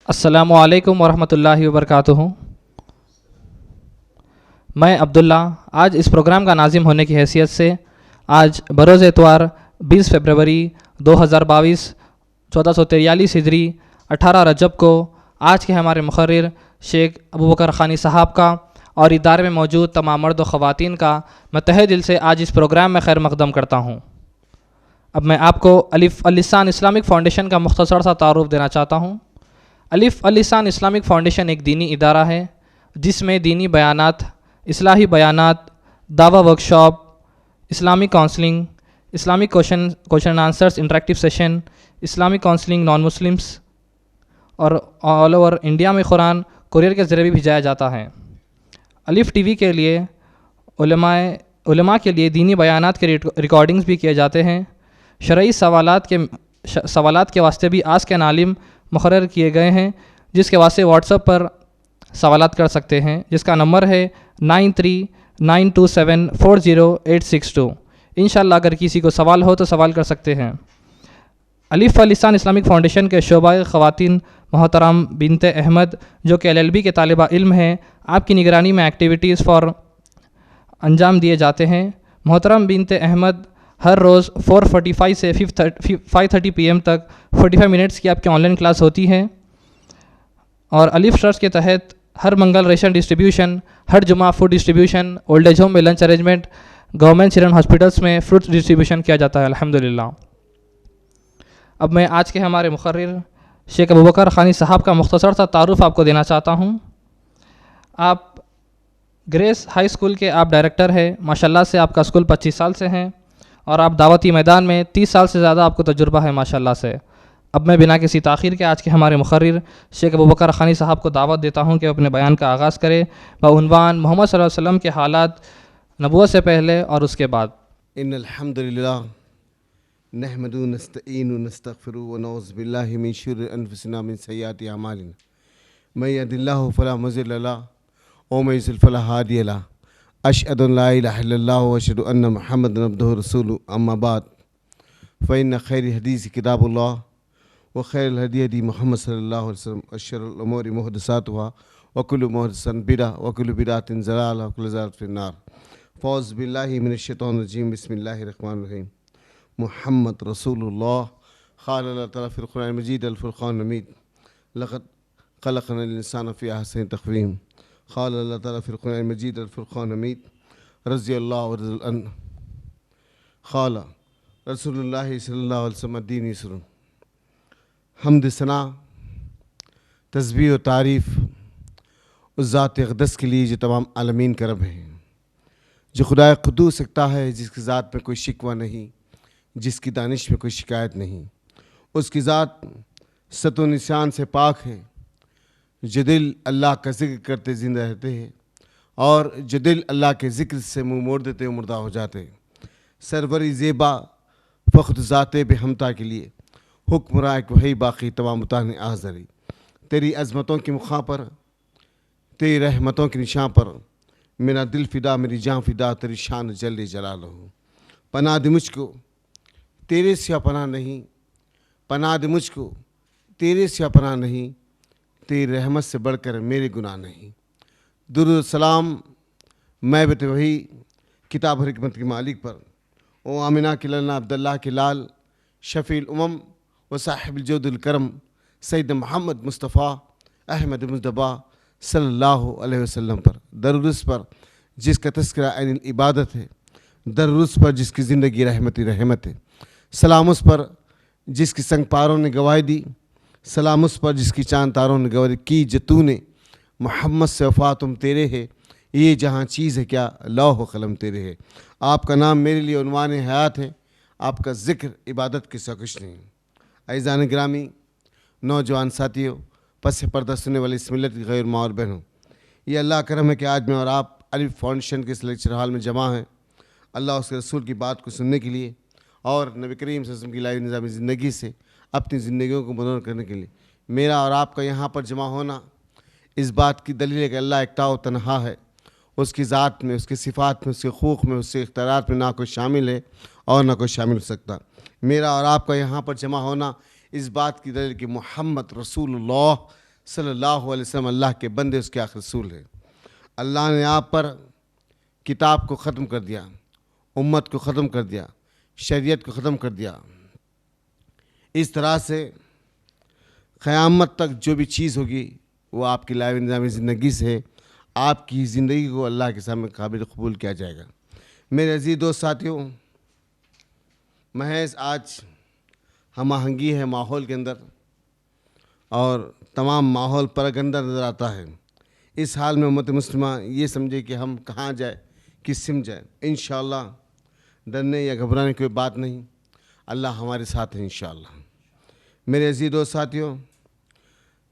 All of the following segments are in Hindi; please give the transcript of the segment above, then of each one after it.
अस्सलामुअलैकुम वरहमतुल्लाहि वबरकातुहू। मैं अब्दुल्ला आज इस प्रोग्राम का नाजिम होने की हैसियत से आज बरोज़ एतवार 20 फरवरी 2022 1443 हिजरी 18 रजब को आज के हमारे मुखर्रिर शेख अबू बकर खानी साहब का और इदारे में मौजूद तमाम मर्द व ख़वातीन का मैं तहे दिल से आज इस प्रोग्राम में खैर मक़दम करता हूँ। अब मैं आपको अलिफ़ अल लिसान इस्लामिक फ़ाउंडेशन का मुख्तसर सा तारुफ़ देना चाहता हूँ। अलिफ़ अल लिसान इस्लामिक फ़ाउंडेशन एक दीनी इदारा है जिसमें दीनी बयानात, इस्लाही बयानात, दावा workshop, Islamic counselling, Islamic question answers interactive session, Islamic counselling non Muslims और ऑल ओवर इंडिया में कुरान कुरियर के ज़रिए भी भेजाया जाता है। अलिफ़ टीवी के लिए उलमा के लिए दीनी बयानात के रिकॉर्डिंग्स भी किए जाते हैं। शरई सवालात के वास्ते भी आज के नालिम मुकर्रर किए गए हैं जिसके वास्ते व्हाट्सएप पर सवालात कर सकते हैं, जिसका नंबर है 9392740862। इंशाअल्लाह अगर किसी को सवाल हो तो सवाल कर सकते हैं। अलिफ़ अल लिसान इस्लामिक फ़ाउंडेशन के शोबा ख़वातीन मोहतरम बिनते अहमद जो कि LLB के तालिबा इल्म हैं, आपकी निगरानी में एक्टिविटीज़ फॉर अंजाम दिए जाते हैं। मोहतरम बिनते अहमद हर रोज़ 4:45 से 5:30 PM तक 45 मिनट्स की आपकी ऑनलाइन क्लास होती है और अलिफ़ ट्रस्ट के तहत हर मंगल रेशन डिस्ट्रीब्यूशन, हर जुमा food distribution, old age home में lunch arrangement, government children hospitals में फ्रूट्स डिस्ट्रीब्यूशन किया जाता है अल्हम्दुलिल्लाह। अब मैं आज के हमारे मुकर्रिर शेख अबू बकर खानी साहब का मुख्तसर सा तारुफ़ आपको देना चाहता हूँ। आप ग्रेस हाई स्कूल के आप डायरेक्टर हैं, माशाल्लाह से आपका स्कूल 25 साल से हैं और आप दावती मैदान में 30 साल से ज़्यादा आपको तजुर्बा है माशाल्लाह से। अब मैं बिना किसी ताख़ीर के आज के हमारे मुखर्रिर शेख अबू बकर खानी साहब को दावत देता हूँ कि अपने बयान का आगाज़ करें बउनवान मोहम्मद सल्लल्लाहु अलैहि वसल्लम के हालात नबुव्वत से पहले और उसके बाद। इन्नल हम्दुलिल्लाह नहमदुहु नस्तईनु नस्तगफिरु व नऊज़ु बिल्लाहि मिन शुर्रि अनफुसिना मिन सय्यिआति अमालिना मैं यहदिल्लाहु फला मुज़िल्ल लहु व मैं युज़लिल फला हादिय लहु अशहदु अन ला इलाहा इल्लल्लाह व अशहदु अन्न मुहम्मदन अब्दुहु व रसूलुहु अम्मा बाद फ़इन्न खैर हदीस किताबुल्लाह व खैरुल हदी हदी मुहम्मद सल्लल्लाहु अलैहि वसल्लम व शर्रुल उमूरि मुहदसातुहा व कुल्लु मुहदसतिन बिदअह व कुल्लु बिदअतिन ज़लालह व कुल्लु ज़लालतिन फिन्नार। फ़ौज़ु बिल्लाहि मिनश शैतानिर रजीम बिस्मिल्लाहिर रहमानिर रहीम। मुहम्मद रसूलुल्लाह क़ाल अल्लाह तआला फ़िल क़ुरआनिल मजीद अल फ़ुरक़ानिल हमीद लक़द ख़लक़नल इंसान फ़ी अहसनि तक़वीम क़ाल अल्लाह तआला फ़िल क़ुरआनिल मजीद अल फ़ुरक़ानिल हमीद रज़ियल्लाहु अन्हु क़ाल रसूलुल्लाह सल्लल्लाहु अलैहि वसल्लम दीन युस्रुन। हम्द सना तस्बीह व तारीफ़ उस ज़ात अक़दस के लिए जो तमाम आलमीन का रब है, जो खुदाए क़ुद्दूस सकता है, जिसकी ज़ात में कोई शिकवा नहीं, जिसकी दानिश में कोई शिकायत नहीं। उसकी ज़ात सतो निशान से पाक है, जो दिल अल्लाह का ज़िक्र करते ज़िंदा रहते हैं और जो दिल अल्लाह के ज़िक्र से मुँह मोड़ देते मुर्दा हो जाते। सरवरी ज़ेबा फ़ख्र ज़ाते बेहमता के लिए हुक्म रायक वही बाकी तमाम मुतान आज़री। तेरी अज़मतों की मुखा पर, तेरी रहमतों के निशान पर मेरा दिल फ़िदा, मेरी जान फ़िदा, तेरी शान जल्ले जलालहू। पनाह दे मुझको तेरे सिवा पनाह नहीं, पनाह दे मुझको तेरे सिवा पनाह नहीं, तेरी रहमत से बढ़कर मेरे गुनाह नहीं। दुरूद सलाम मैं बत वही किताब और हिकमत के मालिक पर, ओ आमिना के ललना अब्दुल्लाह के लाल शफ़ील उमम व साहिब जोदुल करम सैयद मोहम्मद मुस्तफ़ा अहमद मुस्तफ़ा सल्लल्लाहु अलैहि वसल्लम पर। दरूद उस पर जिसका तज़किरा ऐन इबादत है, दरूद उस पर जिसकी ज़िंदगी रहमत ही रहमत है। सलाम उस पर जिसकी संग पारों ने गवाही दी, सलाम उस पर जिसकी चांद तारों ने गवाही की। जो तूने मोहम्मद से वफ़ा तुम तेरे है, ये जहाँ चीज़ है क्या लौह कलम तेरे है। आपका नाम मेरे लिए उन्वान हयात है, आपका ज़िक्र इबादत के सिवा कुछ नहीं। अज़ीज़ान गिरामी, नौजवान साथियों, पस पर्दा सुनने वाली इस मिलत की गैर माँ और बहनों, ये अल्लाह करम है कि आज मैं और आप अलिफ़ फाउंडेशन के इस लेक्चर हॉल में जमा हैं अल्लाह उसके रसूल की बात को सुनने के लिए और नबी करीम सल्लल्लाहु अलैहि वसल्लम की लाइव निज़ामी ज़िंदगी से अपनी ज़िंदगियों को मनोर करने के लिए। मेरा और आपका यहाँ पर जमा होना इस बात की दलील है कि अल्लाह एकता व तन्हा है। उसकी ज़ात में, उसकी सिफ़ात में, उसके खूक़ में, उसके इख्तियारात में ना कोई शामिल है और ना कोई शामिल हो सकता। मेरा और आपका यहाँ पर जमा होना इस बात की दलील कि मोहम्मद रसूलुल्लाह सल्लल्लाहु अलैहि वसल्लम अल्लाह के बंदे, उसके आखिर रसूल है। अल्लाह ने आप पर किताब को ख़त्म कर दिया, उम्मत को ख़त्म कर दिया, शरीयत को ख़त्म कर दिया। इस तरह से क़यामत तक जो भी चीज़ होगी वो आपकी लाइव निज़ामी ज़िंदगी से आपकी ज़िंदगी को अल्लाह के सामने काबिल कबूल किया जाएगा। मेरे अज़ीज़ दोस्त साथियों, महज आज हम आहंगी है माहौल के अंदर और तमाम माहौल परगंदा नज़र आता है। इस हाल में उम्मत मुस्लिमा ये समझे कि हम कहाँ जाए, किस सिमत जाए। इंशाअल्लाह डरने या घबराने की कोई बात नहीं, अल्लाह हमारे साथ है इंशाअल्लाह। मेरे अज़ीज़ दोस्त साथियों,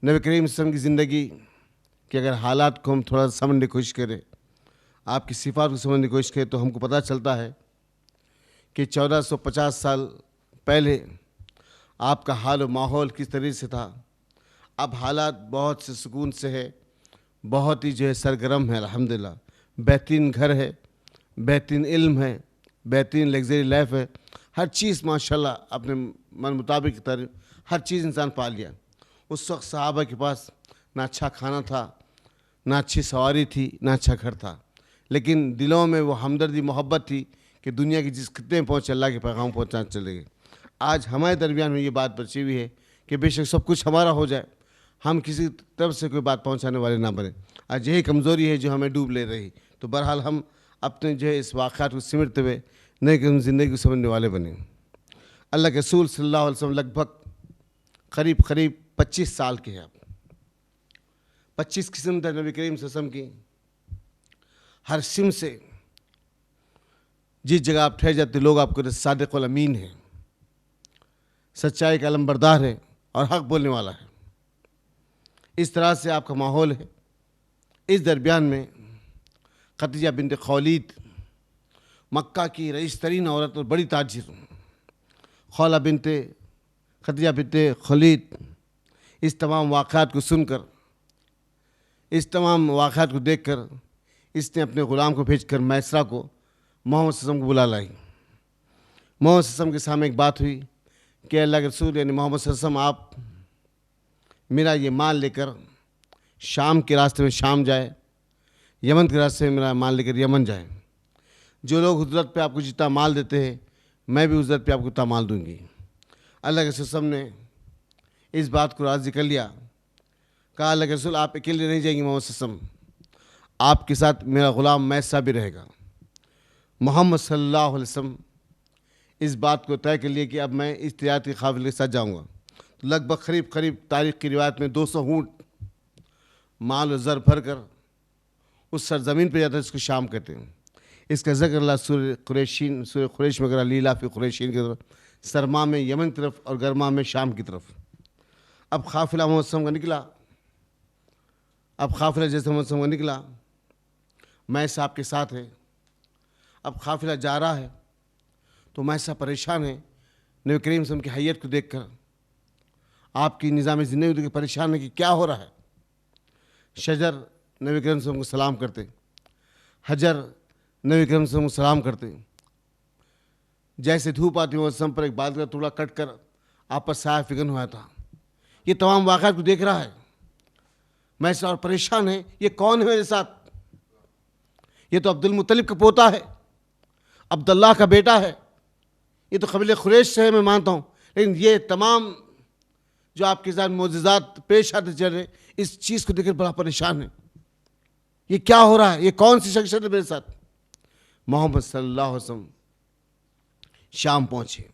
नबी करीम सल्लल्लाहु अलैहि वसल्लम की ज़िंदगी के अगर हालात को हम थोड़ा समझने की कोशिश करें, आपकी सिफ़ात को समझने की कोशिश करें, तो हमको पता चलता है कि 1450 साल पहले आपका हाल और माहौल किस तरीके से था। अब हालात बहुत से सुकून से है, बहुत ही जो है सरगर्म है अल्हम्दुलिल्लाह। बेहतरीन घर है, बेहतरीन इल्म है, बेहतरीन लग्जरी लाइफ है, हर चीज़ माशाल्लाह अपने मन मुताबिक तरह हर चीज़ इंसान पा लिया। उस वक्त सहाबा के पास ना अच्छा खाना था, ना अच्छी सवारी थी, ना अच्छा घर था, लेकिन दिलों में वो हमदर्दी मोहब्बत थी कि दुनिया की जिस खित्ते में पहुँचे अल्लाह के पैगाम पहुँचाने चले गए। आज हमारे दरमियान में ये बात बची हुई है कि बेशक सब कुछ हमारा हो जाए, हम किसी तरफ से कोई बात पहुंचाने वाले ना बने। आज यही कमज़ोरी है जो हमें डूब ले रही। तो बहरहाल हम अपने जो है इस वाक़यात को सिमटते हुए नई किस्म ज़िंदगी को समझने वाले बने। अल्लाह के रसूल सल्लल्लाहु अलैहि वसल्लम लगभग करीब 25 साल के हैं। आप 25 किस्म थे नबी करीम सल्लल्लाहु अलैहि वसल्लम की। हर सिम से जिस जगह आप ठहर जाते लोग आपको सादिक़ वल अमीन है, सच्चाई का अलमबरदार है और हक़ बोलने वाला है। इस तरह से आपका माहौल है। इस दरमियान में खदीजा बिन्त खौलीद, मक्का की रईस तरीन औरत और बड़ी ताजिर खौला बिन्त खदीजा बिन्त खौलीद, इस तमाम वाक़यात को सुनकर, इस तमाम वाक़यात को देखकर इसने अपने ग़ुलाम को भेजकर मैसरा को मोहम्मद सल्लल्लाहु अलैहि वसल्लम को बुला लाई। मोहम्मद सल्लल्लाहु अलैहि वसल्लम के सामने एक बात हुई कि अल्लाह के रसूल यानी मोहम्मद सल्लल्लाहु अलैहि वसल्लम, आप मेरा ये माल लेकर शाम के रास्ते में शाम जाए, यमन के रास्ते में मेरा माल लेकर यमन जाए। जो लोग हुजरत पे आपको जितना माल देते हैं, मैं भी हुजरत पे आपको उतना माल दूंगी। अल्लाह के रसूल ने इस बात को राज़ी कर लिया। कहा अल्लाह के रसूल आप अकेले नहीं जाएंगे मोहम्मद सल्लल्लाहु अलैहि वसल्लम, आपके साथ मेरा ग़ुलाम मैसा भी रहेगा। मोहम्मद सल्लल्लाहु अलैहि वसल्लम इस बात को तय कर लिया कि अब मैं इस तिजारती काफ़िले के साथ जाऊँगा। तो लगभग करीब तारीख़ की रिवायत में 200 ऊँट माल और ज़र भर कर उस सरज़मीन पर जाता है जिसको शाम कहते हैं। इसका ज़िक्र अल्लाह सूरह कुरैश में करा, लीला फ़ी कुरैशिन की तरफ, सरमा में यमन की तरफ और गर्मा में शाम की तरफ। अब काफ़िला मोहम्मद सल्लल्लाहु अलैहि वसल्लम का निकला। अब काफ़िला जैसे मोहम्मद सल्लल्लाहु अलैहि वसल्लम का निकला, मैसा आपके साथ है। अब काफ़िला जा रहा है तो मैसा परेशान है नबी करीम सल्लल्लाहु अलैहि वसल्लम की हैयत को देखकर, आपकी निज़ाम ज़िंदगी को परेशान है कि क्या हो रहा है। शजर नबी करीम सल्लल्लाहु अलैहि वसल्लम को सलाम करते, हजर नबी करीम सल्लल्लाहु अलैहि वसल्लम को सलाम करते। जैसे धूप आती है वसम पर एक बादल का टुकड़ा कट कर आप पर साया फिगन हुआ था। ये तमाम वाक़यात को देख रहा है मैसा और परेशान है, ये कौन है मेरे साथ? ये तो अब्दुल मुत्तलिब का पोता है, अब्दुल्लाह का बेटा है, ये तो कबीले खुरैश से है, मैं मानता हूँ, लेकिन ये तमाम जो आपके साथ मोजज़ात पेश आते चल रहे, इस चीज़ को देखकर बड़ा परेशान है। ये क्या हो रहा है? ये कौन सी शख्सियत है मेरे साथ? मोहम्मद सल्लल्लाहु अलैहि वसल्लम शाम पहुँचे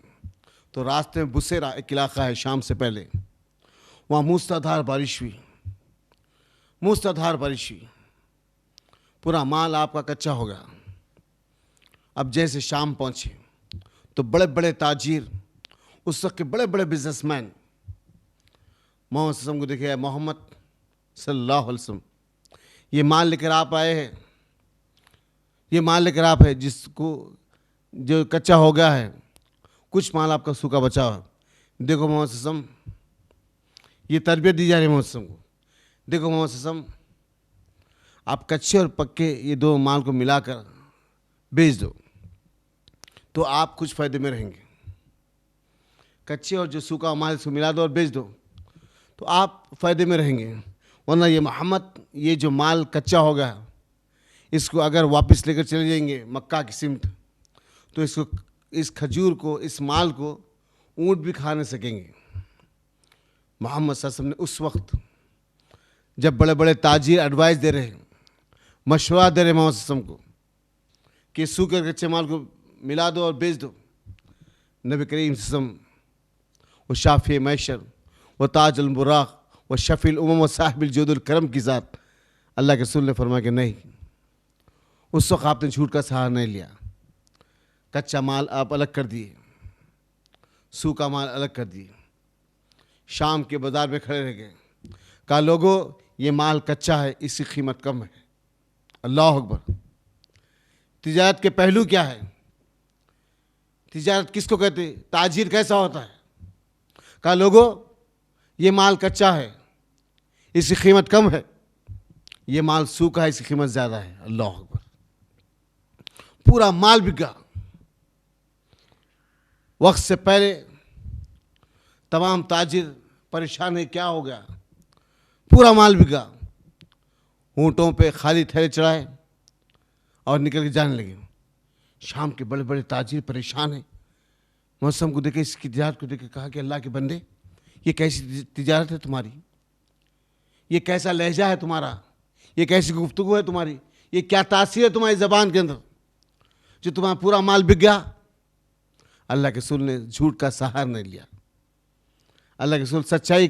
तो रास्ते में बुसेरा एक इलाका है शाम से पहले, वहाँ मूसलाधार बारिश हुई, मूसलाधार बारिश हुई, पूरा माल आपका कच्चा हो गया। अब जैसे शाम पहुँचे तो बड़े बड़े ताजीर, उस वक्त के बड़े बड़े बिजनेसमैन मोहम्मद सल्लल्लाहु अलैहि वसल्लम को देखे, मोहम्मद सल्लल्लाहु अलैहि वसल्लम ये माल लेकर आप आए हैं, ये माल लेकर आप है जिसको जो कच्चा हो गया है, कुछ माल आपका सूखा बचा हुआ। देखो मोहम्मद सल्लल्लाहु अलैहि वसल्लम, ये तरबियत दी जा रही है मोहम्मद सल्लल्लाहु अलैहि वसल्लम। देखो मोहम्मद सल्लल्लाहु अलैहि वसल्लम, आप कच्चे और पक्के ये दो माल को मिलाकर बेच दो तो आप कुछ फ़ायदे में रहेंगे। कच्चे और जो सूखा माल इसको मिला दो और बेच दो तो आप फ़ायदे में रहेंगे। वरना ये मोहम्मद, ये जो माल कच्चा हो गया, इसको अगर वापस लेकर चले जाएंगे मक्का की सिमत, तो इसको, इस खजूर को, इस माल को ऊँट भी खा नहीं सकेंगे। मोहम्मद सल्लल्लाहु अलैहि वसल्लम ने उस वक्त जब बड़े बड़े ताजिर एडवाइस दे रहे हैं, मशवरा दे रहे मोहम्मद सल्लल्लाहु अलैहि वसल्लम को कि सूखे कच्चे माल को मिला दो और बेच दो, नबी करीम सल्लल्लाहु अलैहि वसल्लम व शाफ़ी मैशर व ताज अल बुराक व शफ़ील उमम व साहिबुल जुदुल करम की ज़ात, अल्लाह के रसूल ने फरमाया कि नहीं, उस वक्त आपने झूठ का सहारा नहीं लिया। कच्चा माल आप अलग कर दिए, सूखा माल अलग कर दिए, शाम के बाज़ार में खड़े रह गए, कहा लोगों ये माल कच्चा है, इसकी कीमत कम है। अल्लाह अकबर। तिजारत के पहलू क्या है? तिजारत किसको कहते हैं? ताजिर कैसा होता है? कहा लोगों ये माल कच्चा है, इसकी कीमत कम है, ये माल सूखा है, इसकी कीमत ज़्यादा है। अल्लाह अकबर। पूरा माल बिका। वक्त से पहले तमाम ताजिर परेशान है, क्या हो गया? पूरा माल बिका। ऊँटों पे खाली थैले चढ़ाए और निकल के जाने लगे। शाम के बड़े बड़े ताजिर परेशान हैं। मौसम को देखे, इसकी तिजारत को देखे, कहा कि अल्लाह के बंदे, ये कैसी तिजारत है तुम्हारी? ये कैसा लहजा है तुम्हारा? ये कैसी गुफ्तगू है तुम्हारी? ये क्या तासीर है तुम्हारी ज़बान के अंदर जो तुम्हारा पूरा माल बिक गया? अल्लाह के रसूल ने झूठ का सहारा नहीं लिया। अल्लाह के रसूल सच्चाई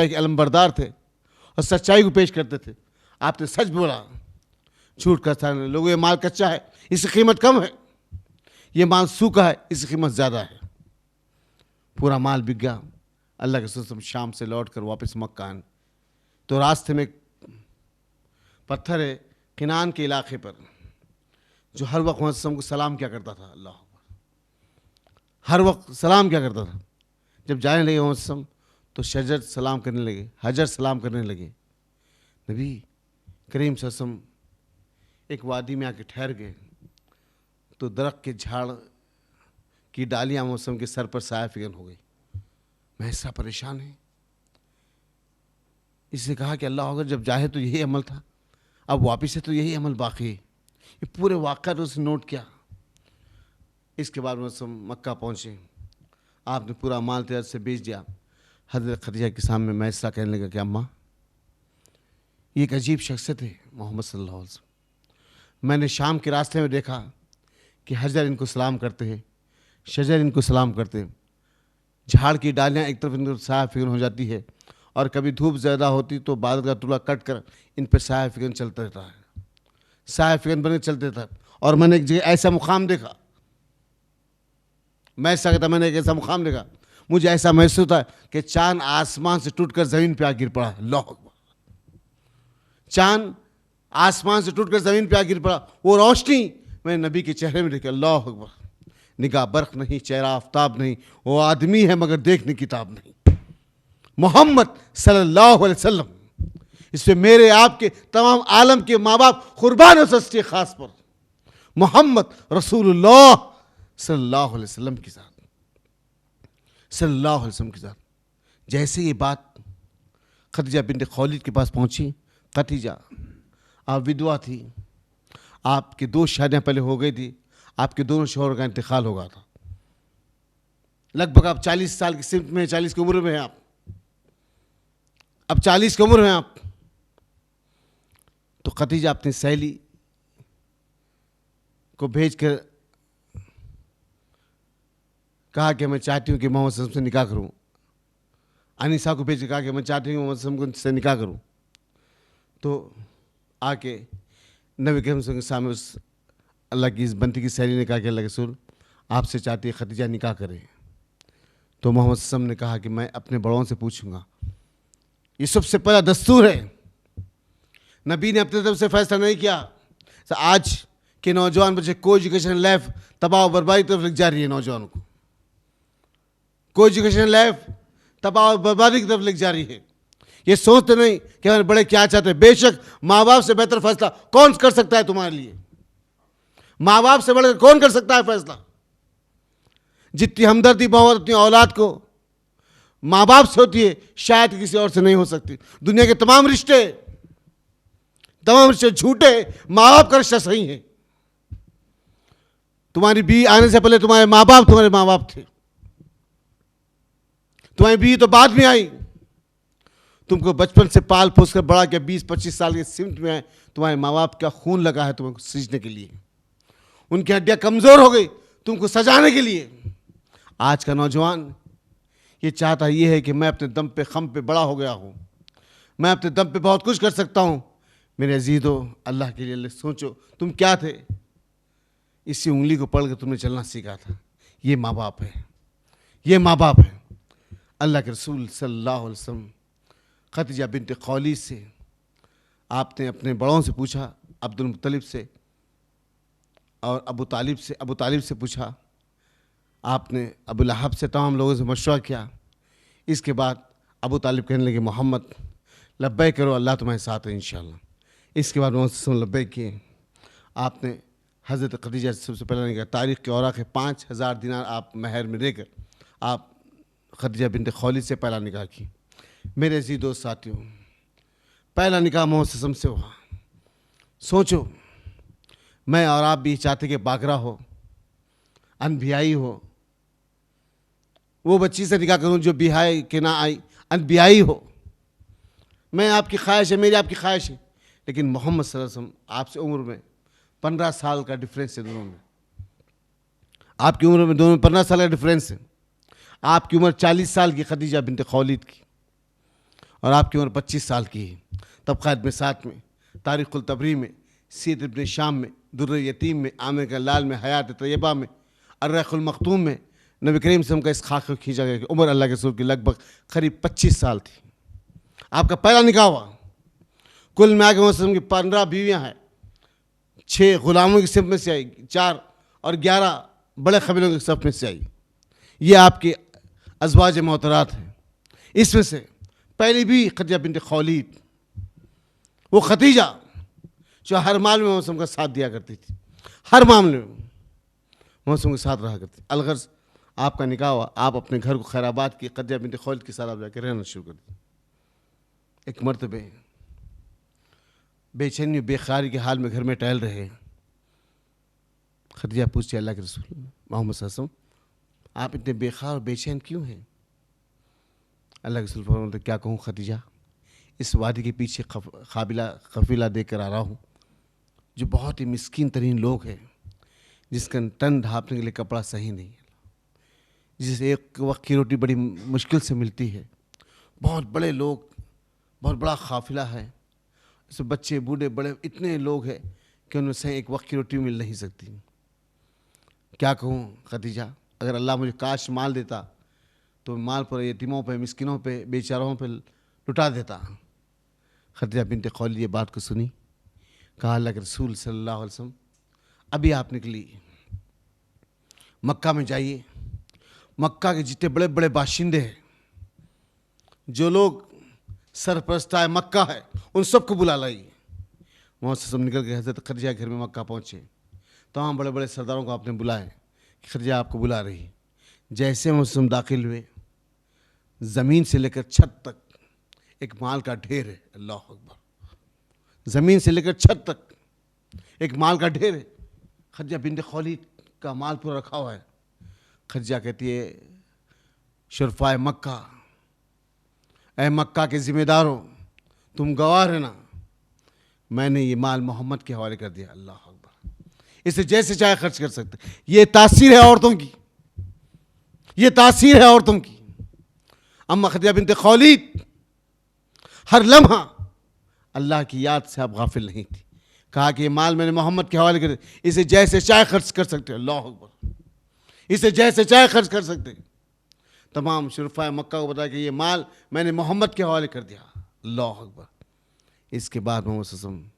के अलमबरदार थे और सच्चाई को पेश करते थे। आपने सच बोला, झूठ का सहारा नहीं। लोगों ये माल कच्चा है, इसकी कीमत कम है, ये माल सूखा है, इसकी कीमत ज़्यादा है। पूरा माल बिक गया। अल्लाह के रसूल शाम से लौट कर वापस मक्का आए तो रास्ते में पत्थर है किनान के इलाके पर, जो हर वक्त मोहम्मद को सलाम क्या करता था। अल्लाह अकबर। हर वक्त सलाम क्या करता था। जब जाने लगे मोहम्मद तो शजर सलाम करने लगे, हजर सलाम करने लगे। नबी करीम सल्लल्लाहु अलैहि वसल्लम एक वादी में आके ठहर गए तो दरख्त के झाड़ की डालियाँ मौसम के सर पर साया फिगन हो गई। महसा परेशान है। इसने कहा कि अल्लाह अगर जब जाहे तो यही अमल था, अब वापिस है तो यही अमल बाकी है। ये पूरे वाक़या तो उसने नोट किया। इसके बाद मौसम मक्का पहुँचे, आपने पूरा माल तिजारत से बेच दिया। हज़रत खदीजा के सामने मैसरा कहने लगा कि अम्मा, ये एक अजीब शख्सियत है मोहम्मद सल्लल्लाहु अलैहि वसल्लम। मैंने शाम के रास्ते में देखा कि हजर इनको सलाम करते हैं, शजर इनको सलाम करते हैं, झाड़ की डालियाँ एक तरफ इनको साया फिगन हो जाती है और कभी धूप ज़्यादा होती तो बादल का टुकड़ा कट कर इन पर साया फिगन चलता रहता है, साया फिगन बन के चलते था। और मैंने एक जगह ऐसा मुकाम देखा, मैं ऐसा कहता, मैंने एक ऐसा मुकाम देखा, मुझे ऐसा महसूस होता कि चाँद आसमान से टूटकर ज़मीन पे आ गिर पड़ा। अल्लाह अकबर। चाँद आसमान से टूटकर ज़मीन पे आ गिर पड़ा, वो रोशनी मैंने नबी के चेहरे में देखी। अल्लाह अकबर। निगाह बर्क़ नहीं, चेहरा आफ्ताब नहीं, वो आदमी है मगर देखने किताब नहीं। मोहम्मद सल्लल्लाहु अलैहि वसल्लम। इसमें मेरे आपके तमाम आलम के माँ बाप कुर्बान हो सकते ख़ास पर मोहम्मद रसूलुल्लाह सल्लल्लाहु अलैहि वसल्लम के साथ, सल्लल्लाहु अलैहि वसल्लम के साथ। जैसे ये बात खदीजा बिन्त खौलीद के पास पहुंची, खदीजा आप विधवा थी, आपकी 2 शादियाँ पहले हो गई थी, आपके दोनों शौहर का इंतकाल हो गया था, लगभग आप 40 साल की सिमत में, 40 की उम्र में हैं आप, अब 40 की उम्र में आप। तो खदीजा अपनी सहेली को भेज कर कहा कि मैं चाहती हूँ कि मोहम्मद सल्लल्लाहु अलैहि वसल्लम से निकाह करूँ। अनीसा को भेज कर कहा कि मैं चाहती हूँ मोहम्मद सल्लल्लाहु अलैहि वसल्लम से निकाह करूँ। तो आके नबी करीम के सामने उस अल्लाह की इस बंदी की सहेली ने कहा कि अल्लाह के रसूल आपसे चाहती है खदीजा निकाह करे। तो मोहम्मद सल्लल्लाहु अलैहि वसल्लम ने कहा कि मैं अपने बड़ों से पूछूंगा। ये सबसे पहला दस्तूर है, नबी ने अपनी तरफ से फैसला नहीं किया। आज के नौजवान बच्चे को एजुकेशन लाइफ तबाह बर्बादी की तरफ लग जा रही है। नौजवानों को को एजुकेशन लाइफ तबाह बर्बादी की तरफ लग जा रही है। ये सोचते नहीं कि हमारे बड़े क्या चाहते हैं। बेशक माँ बाप से बेहतर फैसला कौन कर सकता है तुम्हारे लिए? माँ बाप से बढ़कर कौन कर सकता है फैसला? जितनी हमदर्दी मोहब्बत अपनी औलाद को माँ बाप से होती है, शायद किसी और से नहीं हो सकती। दुनिया के तमाम रिश्ते झूठे, माँ बाप का रिश्ता सही है। तुम्हारी बीवी आने से पहले तुम्हारे माँ बाप थे। तुम्हारी बीवी तो बाद में आई। तुमको बचपन से पाल पोस कर बड़ा किया, 20-25 साल के सिमट में आए। तुम्हारे माँ बाप का खून लगा है तुमको सींचने के लिए। उनकी हड्डियां कमजोर हो गई तुमको सजाने के लिए। आज का नौजवान ये चाहता ये है कि मैं अपने दम पे खम पे बड़ा हो गया हूँ, मैं अपने दम पे बहुत कुछ कर सकता हूँ। मेरे अजीजों, अल्लाह के लिए सोचो, तुम क्या थे? इसी उंगली को पढ़ कर तुमने चलना सीखा था। ये माँ बाप है, ये माँ बाप है। अल्लाह के रसूल सल्लल्लाहु अलैहि वसल्लम खदीजा बिन्त खौलीद से आपने अपने बड़ों से पूछा, अब्दुल मुत्तलिब से और अबू तालिब से पूछा, आपने अबू लहब से, तमाम लोगों से मशवरा किया। इसके बाद अबू तालिब कहने लगे, मोहम्मद लब्बैक करो, अल्लाह तुम्हारे साथ है इंशाअल्लाह। इसके बाद मोहम्मद लब्बैक किए। आपने हज़रत खदीजा से सबसे पहले नहीं कहा, तारीख़ के औराक़ है 5000 दिनार आप महर में देकर आप खदीजा बिन्त खौलीद से पहला निकाह की। मेरे अज़ीज़ दोस्त साथियों, पहला निकाह मोहम्मद से हुआ। सोचो, मैं और आप भी चाहते कि बाकरा हो, अनबियाई हो। वो बच्ची से निकाह करूं जो बिहाई के ना आई, अनबियाई हो। मैं आपकी ख्वाहिश है, मेरी आपकी ख्वाहिश है, लेकिन मोहम्मद सल्लल्लाहु अलैहि वसल्लम आपसे उम्र में 15 साल का डिफरेंस है दोनों में। आपकी उम्र में दोनों में 15 साल का डिफरेंस है। आपकी उम्र 40 साल की खदीजा बिन्त खौलीद की और आपकी उम्र 25 साल की है। तबक़ात में साथ में, तारीख़ुल तबरी में, सीरत इब्न शाम में, दुर्र यतीम में, आमिर का लाल में, हयात तैयबा में, अर्रख़ुल मख्तूम में नबी करीम से का इस खाक को खींचा गया कि उम्र अल्लाह के रसूल की लगभग करीब 25 साल थी। आपका पहला निकाह हुआ। कुल में आके वसल्लम की 15 बीवियाँ हैं, 6 ग़ुलामों की सिफ में से आई, 4 और 11 बड़े कबीलों की सिफ में से आई। ये आपके अज़वाज मोहतरात हैं। इसमें से पहली भी खदीजा बिन्त खौलीद, वो खदीजा जो हर मामले में मौसम का साथ दिया करती थी, हर मामले में मौसम के साथ रहा करती। अलगर्ज़ आपका निकाह हुआ, आप अपने घर को खैराबाद की खदीजा बिन्त खौलीद के साथ आप जाकर रहना शुरू कर दिया। एक मरतबे बेचैनी बेख्यारी के हाल में घर में टहल रहे, खदीजा पूछती, अल्लाह के रसूल मोहम्मद सल्लल्लाहु अलैहि वसल्लम, आप इतने बेख्यार और बेचैन क्यों हैं? अल्लाह के रसूल फरमाते, क्या कहूँ खदीजा, इस वादी के पीछे कफीला देकर आ रहा हूँ जो बहुत ही मिस्कीन तरीन लोग हैं, जिसका तन ढांपने के लिए कपड़ा सही नहीं है, जिसे एक वक्त की रोटी बड़ी मुश्किल से मिलती है। बहुत बड़े लोग, बहुत बड़ा काफिला है, इसमें बच्चे बूढ़े बड़े इतने लोग हैं कि उनमें से एक वक्त की रोटी मिल नहीं सकती। क्या कहूँ खदीजा, अगर अल्लाह मुझे काश माल देता तो माल पर यतीमों पे, मिस्किनों पे, बेचारों पे लुटा देता। खदीजा बिन्त खौलीद ये बात को सुनी, कहा, अल्लाह के रसूल सल्लल्लाहु अलैहि वसल्लम अभी आप निकली, मक्का में जाइए, मक्का के जितने बड़े बड़े बाशिंदे हैं, जो लोग सरपरस्ताए मक्का है, उन सबको बुला लाइए। वहाँ से सब निकल गए, हज़रत खदीजा के घर में मक्का पहुँचे। तमाम बड़े बड़े सरदारों को आपने बुलाए कि खदीजा आपको बुला रही। जैसे मौसम दाखिल हुए, ज़मीन से लेकर छत तक एक माल का ढेर है। अल्लाह अकबर, ज़मीन से लेकर छत तक एक माल का ढेर है। खदीजा बिन्त खौलीद का माल पूरा रखा हुआ है। खदीजा कहती है, शुरफाए मक्का, ऐ मक्का के ज़िम्मेदारों, तुम गवाह है ना, मैंने ये माल मोहम्मद के हवाले कर दिया। अल्लाह अकबर, इसे जैसे चाहे खर्च कर सकते। ये तासीर है औरतों की, ये तासीर है औरतों की। अम्मा खदीजा बिन्त खौलीद हर लम्हा अल्लाह की याद से आप गाफिल नहीं थी। कहा कि ये माल मैंने मोहम्मद के हवाले कर दिया, इसे जैसे चाहे खर्च कर सकते। अल्लाह अकबर, इसे जैसे चाहे खर्च कर सकते। तमाम शुरफाए मक्का को बताया कि ये माल मैंने मोहम्मद के हवाले कर दिया। अल्लाह अकबर। इसके बाद मोहम्मद सल्लल्लाहु अलैहि वसल्लम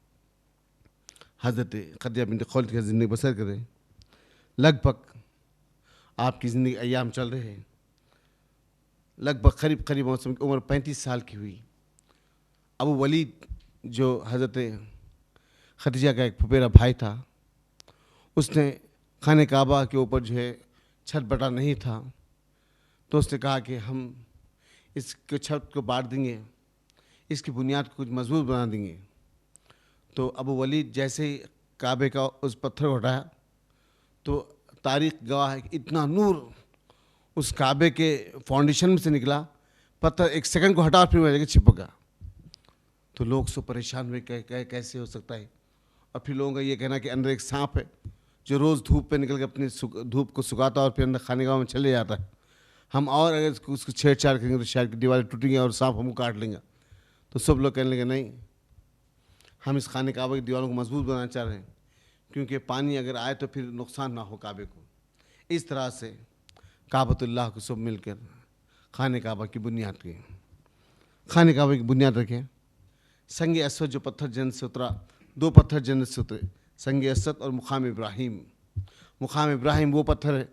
हज़रत खदीजा बिन्त खौलीद की ज़िंदगी बसर कर रहे। लगभग आपकी ज़िंदगी अयाम चल रहे हैं। लगभग करीब करीब मौसम की उम्र 35 साल की हुई। अबू वलीद जो हज़रत खदीजा का एक फुफेरा भाई था, उसने खाने काबा के ऊपर जो है छत बटा नहीं था, तो उसने कहा कि हम इसके छत को बांट देंगे, इसकी बुनियाद को कुछ मजबूत बना देंगे। तो अबू वलीद जैसे ही काबे का उस पत्थर को हटाया तो तारीख गवाह है कि इतना नूर उस काबे के फाउंडेशन में से निकला, पत्थर एक सेकंड को हटा फिर वह जगह चिपक गया। तो लोग सब परेशान हुए, कैसे हो सकता है। और फिर लोगों का ये कहना कि अंदर एक सांप है जो रोज़ धूप पे निकल के अपनी धूप को सुखाता और फिर अंदर खाने गाँव में चले जाता है। हम और अगर उसको छेड़छाड़ करेंगे तो शायद दीवारें टूटेंगी और सांप हमको काट लेंगे। तो सब लोग कहने लगे नहीं, हम इस खाने काबा की दीवारों को मजबूत बनाना चाह रहे हैं, क्योंकि पानी अगर आए तो फिर नुकसान ना हो काबे को। इस तरह से काबतुल्लाह को सब मिलकर खाने काबा की बुनियाद की। खाने काबा की बुनियाद रखें। संग असवद जो पत्थर जन्नत से उतरा, 2 पत्थर जन्नत से उतरे, संग असवद और मुकाम इब्राहिम। मुकाम इब्राहिम वो पत्थर है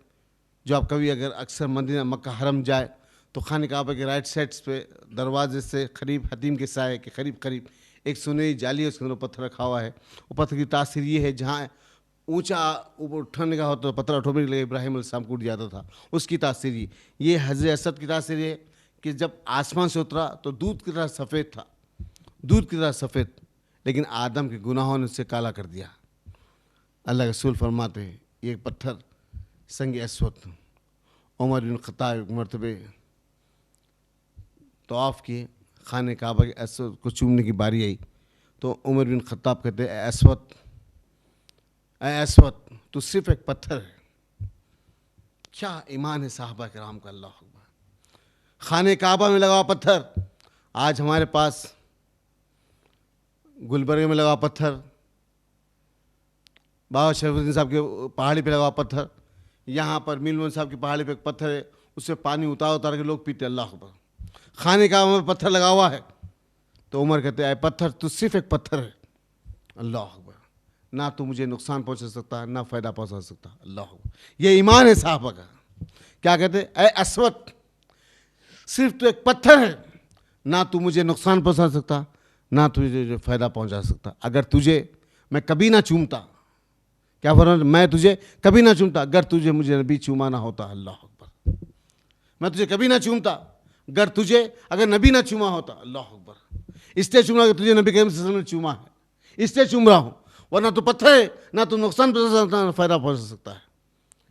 जो आप कभी अगर अक्सर मदीना मक्का हरम जाए तो खाने काबा के राइट साइड्स पे दरवाजे से करीब हतीम के साए के करीब एक सुनहरी जाली है, उसके अंदर पत्थर रखा हुआ है। वो पत्थर की तासीर ये है, जहाँ ऊंचा ऊपर उठाने का हो तो पत्थर ऑटोमेटिक लगे इब्राहिम अलैहिस्सलाम को उठ जाता था, उसकी तासीर ये हज़रत असद की तासीर है कि जब आसमान से उतरा तो दूध की तरह सफ़ेद था, दूध की तरह सफ़ेद, लेकिन आदम के गुनाहों ने उसे काला कर दिया। अल्लाह के रसूल फरमाते हैं ये पत्थर संग असवद। उमर बिन खत्ताब एक मरतबे तवाफ़ किए, खाने काबा के असवद को चूमने की बारी आई तो उमर बिन खत्ताब कहते हैं असवद तो सिर्फ एक पत्थर है। क्या ईमान है साहबा किराम का, अल्लाह अकबर। खाने काबा में लगा हुआ पत्थर, आज हमारे पास गुलबर्ग में लगा हुआ पत्थर, बाबा शरीफुद्दीन साहब के पहाड़ी पे लगा हुआ पत्थर, यहाँ पर मीलवन साहब की पहाड़ी पे एक पत्थर है, उससे पानी उतार उतार के लोग पीते। अल्लाह अकबर। खाने काबा में पत्थर लगा हुआ है तो उमर कहते हैं पत्थर तो सिर्फ एक पत्थर है। अल्लाह अकबर। ना तो मुझे नुकसान पहुंचा सकता है ना फ़ायदा पहुंचा सकता। अल्लाह अकबर। ये ईमान है साहबा का। क्या कहते ऐ असवद सिर्फ तो एक पत्थर है, ना तू मुझे नुकसान पहुंचा सकता ना तुझे फ़ायदा पहुंचा सकता। अगर तुझे मैं कभी ना चूमता, क्या फरमाया, मैं तुझे कभी ना चूमता अगर तुझे मुझे नबी चूमाना होता। अल्लाह अकबर। मैं तुझे कभी ना चूमता अगर तुझे अगर नबी ना चूमा होता। अल्लाह अकबर। इसलिए चूमा कि तुझे नबी करीम सल्लल्लाहु अलैहि वसल्लम ने चूमा है, इसलिए चूम रहा हूँ, वरना तो पत्थर है, ना तो नुकसान पहुंचा सकता ना फ़ायदा पहुंचा सकता है।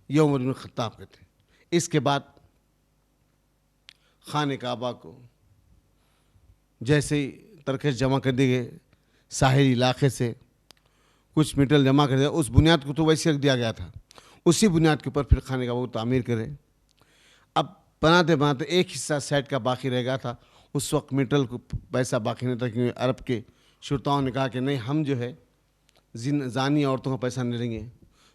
ये उमर बिन खत्ताब कहते हैं। इसके बाद खाने काबा को जैसे ही तरकश जमा कर दी गई, साहिल इलाके से कुछ मीटर जमा कर दिया, उस बुनियाद को तो वैसे रख दिया गया था, उसी बुनियाद के ऊपर फिर खाने काबा को तामीर करें। अब बनाते बनाते एक हिस्सा साइड का बाकी रह गया था। उस वक्त मीटल को पैसा बाकी नहीं था, क्योंकि अरब के शुरताओं ने कहा कि नहीं, हम जो है जानी औरतों का पैसा नहीं लेंगे,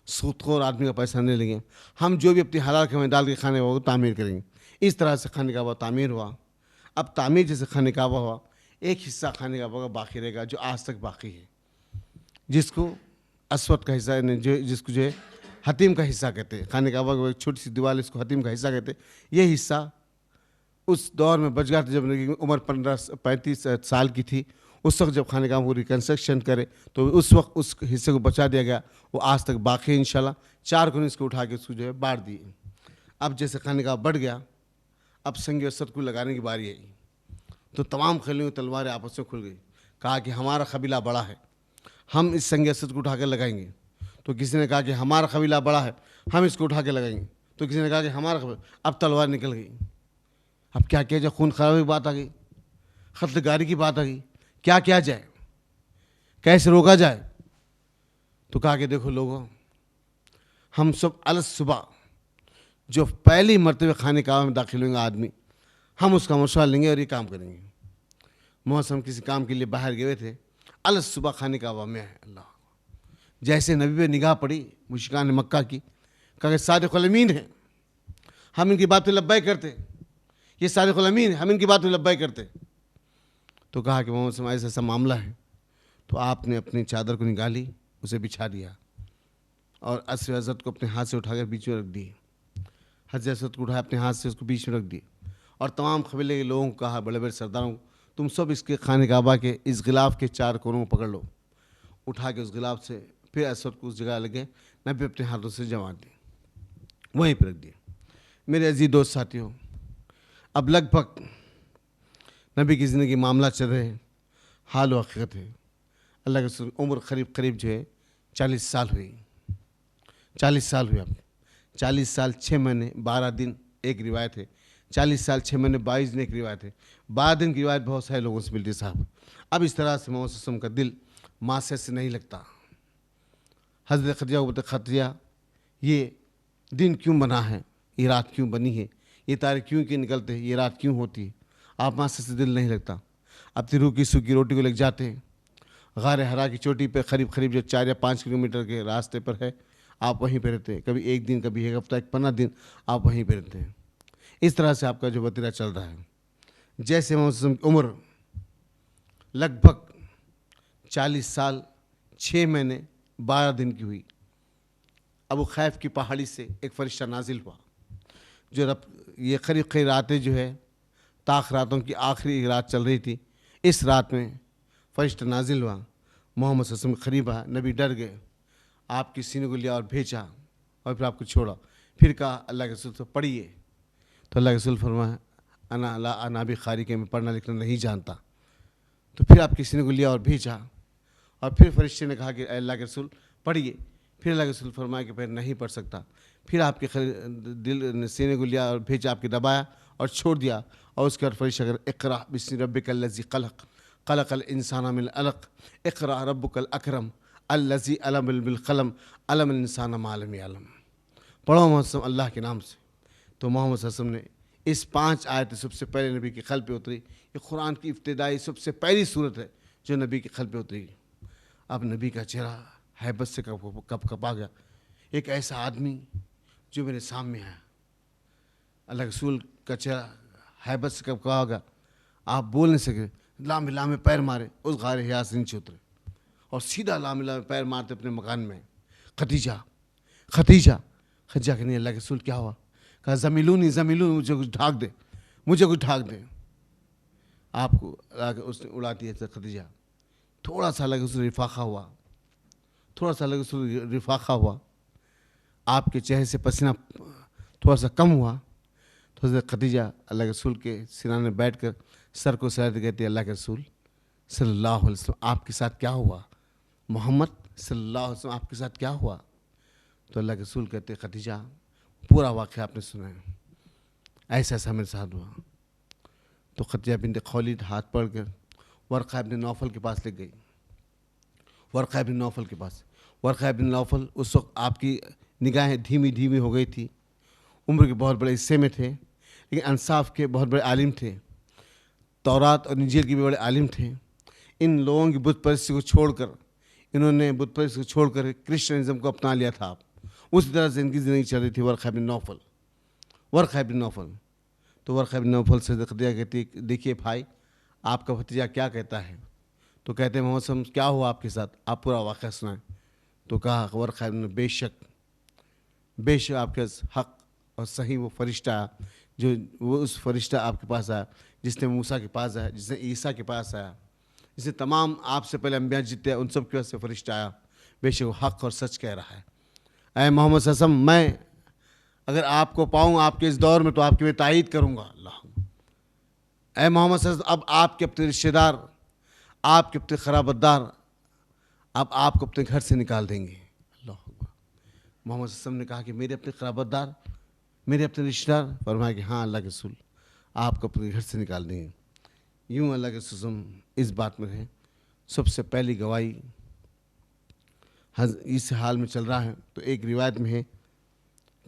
सूदखोर आदमी का पैसा नहीं लेंगे, हम जो भी अपनी हलाल कमाई डाल के खाने काबा को तामीर करेंगे। इस तरह से खाने काबा तामीर हुआ। अब तामीर जैसे खाने काबा हुआ, एक हिस्सा खाने काबा का बाकी रहेगा जो आज तक बाकी है, जिसको असवद का हिस्सा जिसको जो है हतीम का हिस्सा कहते हैं। खाने काबा की एक छोटी सी दीवार, इसको हतीम का हिस्सा कहते हैं। ये हिस्सा उस दौर में बच गया था जब मेरी उम्र 35 साल की थी। उस वक्त जब खाने काबा को रिकन्स्ट्रक्शन करे तो उस वक्त उस हिस्से को बचा दिया गया, वो आज तक बाकी है। इंशाल्लाह 4 कोने इसको उठा के उसको जो है बांट दिए। अब जैसे खाने काबा बढ़ गया, अब संग असद को लगाने की बारी आई तो तमाम खलीलों की तलवारें आपस में खुल गई। कहा कि हमारा कबीला बड़ा है, हम इस संग असद को उठा कर लगाएंगे। तो किसी ने कहा कि हमारा कबीला बड़ा है, हम इसको उठा के लगाएंगे। तो किसी ने कहा कि हमारा कबीला। अब तलवार निकल गई। अब क्या किया जाए, खून खराबे की बात आ गई, खतगारी की बात आ गई, क्या किया जाए, कैसे रोका जाए। तो कहा कि देखो लोगों, हम सब अलग सुबह जो पहली मरतबे खाने काबा में दाखिल होंगे आदमी, हम उसका मशवरा लेंगे और ये काम करेंगे। मौसम किसी काम के लिए बाहर गए थे, अलग सुबह खाने काबा में है। अल्लाह, जैसे नबी पे निगाह पड़ी मुश्रिकान मक्का की, कहा कि सादिक़ुल अमीन है, हम इनकी बात पे लब्बैक करते, ये सादिक़ुल अमीन है, हम इनकी बात पे लब्बैक करते। तो कहा कि मोहम्मद सल्लल्लाहु अलैहि वसल्लम ऐसा मामला है। तो आपने अपनी चादर को निकाली, उसे बिछा दिया और असर हज़रत को अपने हाथ से उठाकर बीच में रख दी। हज़रत असद को उठाया अपने हाथ से, उसको बीच में रख दिए और तमाम कबीले के लोगों को कहा, बड़े बड़े सरदारों को, तुम सब इसके खाने काबा के इस गिलाफ के 4 कोनों को पकड़ लो। उठा के उस गिलाफ से फिर असद को उस जगह लगे, नबी अपने हाथों से जमा दी, वहीं पर रख दिए। मेरे अजीज दोस्त साथियों, अब लगभग नबी की ज़िंदगी मामला चल रहे हैं, हाल व हकीकत है। अल्लाह के रसूल उम्र करीब करीब जो है 40 साल हुई, 40 साल हुई। अब 40 साल 6 महीने 12 दिन एक रिवायत है, 40 साल 6 महीने 22 दिन एक रिवायत है। 12 दिन की रिवायत बहुत सारे लोगों से मिलती है साहब। अब इस तरह से मोहम्मद सल्लल्लाहु अलैहि वसल्लम का दिल मासियत से नहीं लगता। हज़रत खदीजा को बोलते, खदीजा ये दिन क्यों बना है, ये रात क्यों बनी है, ये तारीख क्यों के निकलते हैं, ये रात क्यों होती है, आप मासियत से दिल नहीं लगता। अपनी रूखी सूखी रोटी को लेकर जाते हैं, गार हरा की चोटी पे करीब करीब जो 4 या 5 किलोमीटर के रास्ते पर है, आप वहीं पे रहते हैं। कभी एक दिन, कभी एक हफ्ता, 15 दिन आप वहीं पे रहते हैं। इस तरह से आपका जो वतीरा चल रहा है। जैसे मोहम्मद की उम्र लगभग 40 साल 6 महीने 12 दिन की हुई, अबू खैफ की पहाड़ी से एक फरिश्ता नाजिल हुआ। जो ये करीब करीब रातें जो है ताख रातों की आखिरी रात चल रही थी, इस रात में फरिश्ता नाजिल हुआ, मोहम्मद सल्लल्लाहु अलैहि वसल्लम करीब आया। नबी डर गए, आपकी सीने को लिया और भेजा और फिर आपको छोड़ा। फिर कहा अल्लाह के रसूल तो पढ़िए, तो अल्लाह के रसूल फरमाया अना ला अना भी खारी के, मैं पढ़ना लिखना नहीं जानता। तो फिर आपके सीने को लिया और भेजा, और फिर फरिश्ते ने कहा कि अल्लाह के रसूल पढ़िए। फिर अल्लाह के रसूल फरमाया कि फिर नहीं पढ़ सकता। फिर आपके दिल सीने को लिया और भेजा, आपके दबाया और छोड़ दिया। और उसके बाद फरिश्ता कर इक़रा बिस्मि रब्बिकल लज़ी ख़लक़ ख़लक़ल इंसाना मिन अलक़ इक़रा रब्बुकल अकरम अल्लज़ी अल्लम बिल क़लम अल्लमल इंसाना मा लम यअलम। पढ़ो मोहम्मद अल्लाह के नाम से। तो मोहम्मद सल्लल्लाहु अलैहि वसल्लम ने इस 5 आयतें सबसे पहले नबी के क़ल्ब पे उतरी। ये कुरान की इब्तिदाई सबसे पहली सूरत है जो नबी के क़ल्ब पे उतरी। अब नबी का चेहरा हैबत से कपकपा गया। एक ऐसा आदमी जो मेरे सामने आया, अल्लाह के रसूल का चेहरा हैबत से कपकपा गया, आप बोल नहीं सके। लामे लामे पैर मारे, उस गार हिरा से नीचे उतरे और सीधा लामे लामे पैर मारते अपने मकान में। खदीजा खदीजा खदीजा कहने अल्लाह के रसूल क्या हुआ? कहा ज़मीलूनी ज़मीलूनी, मुझे कुछ ढाक दे, मुझे कुछ ढाक दे। आपको उसने उड़ा दिया था खदीजा। थोड़ा सा अल्लाह के रसूल रिफाखा हुआ, थोड़ा सा अल्लाह के रसूल रिफाखा हुआ, आपके चेहरे से पसीना थोड़ा सा कम हुआ। तो हज़रत खदीजा अल्लाह के रसूल के सिराने बैठ कर सर को सहते कहते अल्लाह के रसूल सल्लल्लाहु अलैहि वसल्लम आपके साथ क्या हुआ? मोहम्मद सल्लल्लाहु अलैहि वसल्लम आपके साथ क्या हुआ? तो अल्लाह के रसूल कहते खदीजा पूरा वाक़या आपने सुना है, ऐसा ऐसा मेरे साथ हुआ। तो खदीजा बिन्त खौलीद हाथ पकड़ कर वर्क़ा इब्न नौफल के पास ले गई। वर्क़ा इब्न नौफल के पास, वर्क़ा इब्न नौफल उस वक्त आपकी निगाहें धीमी धीमी हो गई थी, उम्र के बहुत बड़े हिस्से में थे, लेकिन अंसाफ के बहुत बड़े आलिम थे, तौरात और इंजील के भी बड़े आलिम थे। इन लोगों की बुत परस्ती को छोड़कर, इन्होंने बुत परस्ती को छोड़कर क्रिश्चियनिज़म को अपना लिया था। आप उसी तरह से इनकी ज़िंदगी चल रही थी। वर्क़ा इब्न नौफल, वर्क़ा इब्न नौफल। तो वर्क़ा इब्न नौफल से खदीजा कहती देखिए भाई आपका भतीजा क्या कहता है? तो कहते हैं मोहम्मद क्या हुआ आपके साथ, आप पूरा वाक़या सुनाएं। तो कहा वर्क़ा इब्न बेशक बेशक आपके हक़ और सही वो फरिश्ता आया, जो वो उस फरिश्ता आपके पास आया जिसने मूसा के पास आया, जिसने ईसा के पास आया, जिसने तमाम आपसे पहले अंबिया जितने उन सब के पास से फरिश्ता आया। बेशक वो हक़ और सच कह रहा है। ऐ मोहम्मद सल्लल्लाहु अलैहि वसल्लम, मैं अगर आपको पाऊँ आपके इस दौर में तो आपकी मैं तायीद करूँगा। अल्लाह ऐ मोहम्मद सल्लल्लाहु अलैहि वसल्लम, अब आपके अपने रिश्तेदार, आपके अपने खराबतदार अब आपको अपने घर से निकाल देंगे। अल्लाह मोहम्मद सल्लल्लाहु अलैहि वसल्लम ने कहा कि मेरे अपने खराबतदार, मेरे अपने रिश्तेदार? फरमाया कि हाँ अल्लाह के रसूल आपको अपने घर से निकाल देंगे। यूँ अल्लाह के रसूल इस बात में है। सबसे पहली गवाही इस हाल में चल रहा है। तो एक रिवायत में है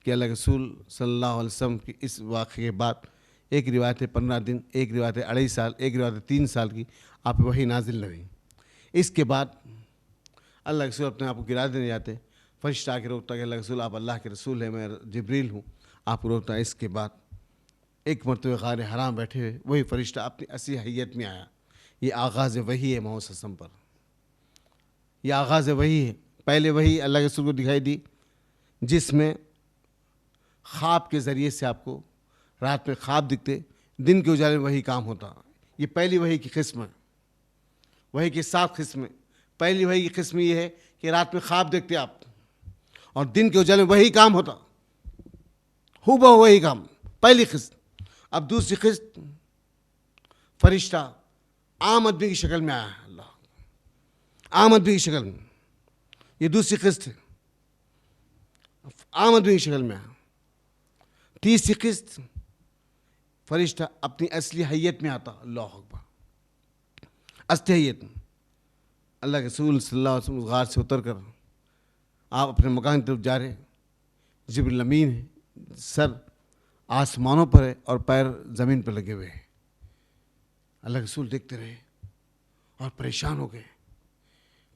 कि अल्लाह के रसूल सल्लल्लाहु अलैहि वसल्लम की इस वाक़े के बाद एक रिवायत है 15 दिन, एक रिवायत है 2.5 साल, एक रिवायत है 3 साल की आप वही नाजिल न हुई। इसके बाद अल्लाह के रसूल अपने आप को गिरा देने जाते, फरिश्ता आके रोकता कि अल्लाह के रसूल आप अल्लाह के रसूल हैं, मैं जिब्रील हूँ, आप रोकता। इसके बाद एक मरतबा गार हराम बैठे हुए वही फरिश्ता अपनी असली हैयत में आया। ये आगाज़ वही है मोहम्मद सल्लल्लाहु अलैहि वसल्लम पर, यह आगाज़ वही है। पहले वही अल्लाह के रसूल को दिखाई दी जिसमें ख्वाब के ज़रिए से आपको रात में ख्वाब दिखते, दिन के उजाले में वही काम होता। ये पहली वही की किस्म है। वही की 7 किस्में। पहली वही की किस्म ये है कि रात में ख्वाब देखते आप और दिन के उजाले में वही काम होता, हुबहू वही काम, पहली किस्म। अब दूसरी किस्म फरिश्ता आम आदमी की शक्ल में आया है। अल्लाह, आम आदमी की शक्ल में, ये दूसरी किस्त है, आम आदमी की शक्ल में आया। तीसरी किस्त, फरिश्ता अपनी असली हैयत में आता। अल्लाह अकबर, असली हैयत में। अल्लाह के रसूल सल्लल्लाहु अलैहि वसल्लम गार से उतर कर आप अपने मकान की तरफ जा रहे, जिब्रील अमीन है, सर आसमानों पर है और पैर ज़मीन पर लगे हुए हैं। अल्लाह के रसूल देखते रहे और परेशान हो गए।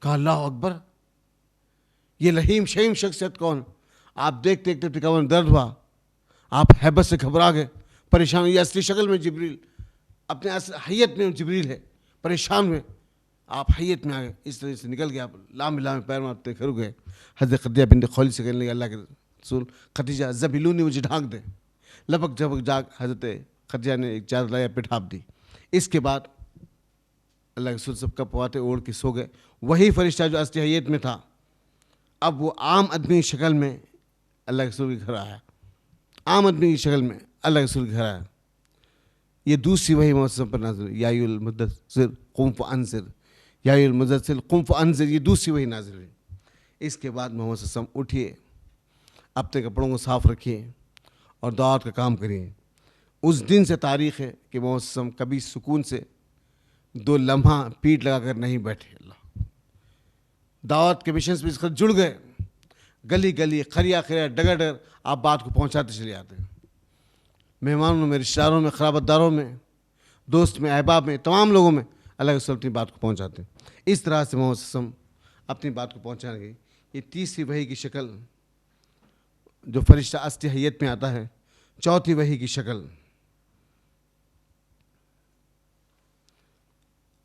कहा अल्लाह अकबर, ये लहीम शहीम शख्सियत कौन? आप देखते देखते टिकावन दर्द हुआ, आप हैबत से घबरा गए, परेशान। ये असली शक्ल में जिब्रील, अपने हैयत में जिब्रील है। परेशान हुए, आप हैयत में आ गए, इस तरह से निकल गए। आप लाम लाम पैर मारते खड़े गए। हज़रत खदीजा बिन्त खुवैलिद से कहने लगे अल्लाह के रसूल, खदीजा ज़बीलूनी, मुझे ढांक दे। लपक झपक जाग हज़रत खदीजा ने एक चादर लाया, पिठाप दी। इसके बाद अल्लाह के रसूल सब कप पवाते ओढ़ के सो गए। वही फरिश्ता जो असली हैयत में था, अब वो आम आदमी की शक्ल में अल्लाह के रसूल के घर आया। आम आदमी की शक्ल में अल्लाह के रसूल के घर आया। ये दूसरी वही मौसम पर नाज़िल, या अय्युहल मुद्दस्सिर कुम फअंज़िर, या अय्युहल मुद्दस्सिर कुम फअंज़िर, ये दूसरी वही नाज़िल हुई। इसके बाद मोहम्मद सल्लल्लाहु अलैहि वसल्लम उठिए, अपने कपड़ों को साफ रखिए और दावत का काम करिए। उस दिन से तारीख़ है कि मोहम्मद सल्लल्लाहु अलैहि वसल्लम कभी सुकून से 2 लम्हा पीठ लगाकर नहीं बैठे। अल्लाह, दावत के मिशन से इसका जुड़ गए। गली गली, खरिया खरिया, डगर डगर आप बात को पहुंचाते चले जाते हैं। मेहमानों में, रिश्तेदारों में, खराबतदारों में, दोस्त में, अहबाब में, तमाम लोगों में अल्लाह के रसूल अपनी बात को पहुंचाते हैं। इस तरह से मोहम्मद सल्लल्लाहु अलैहि वसल्लम अपनी बात को पहुंचाएंगे। ये तीसरी वही की शक्ल जो फरिश्ता असली हैयत में आता है। चौथी वही की शक्ल,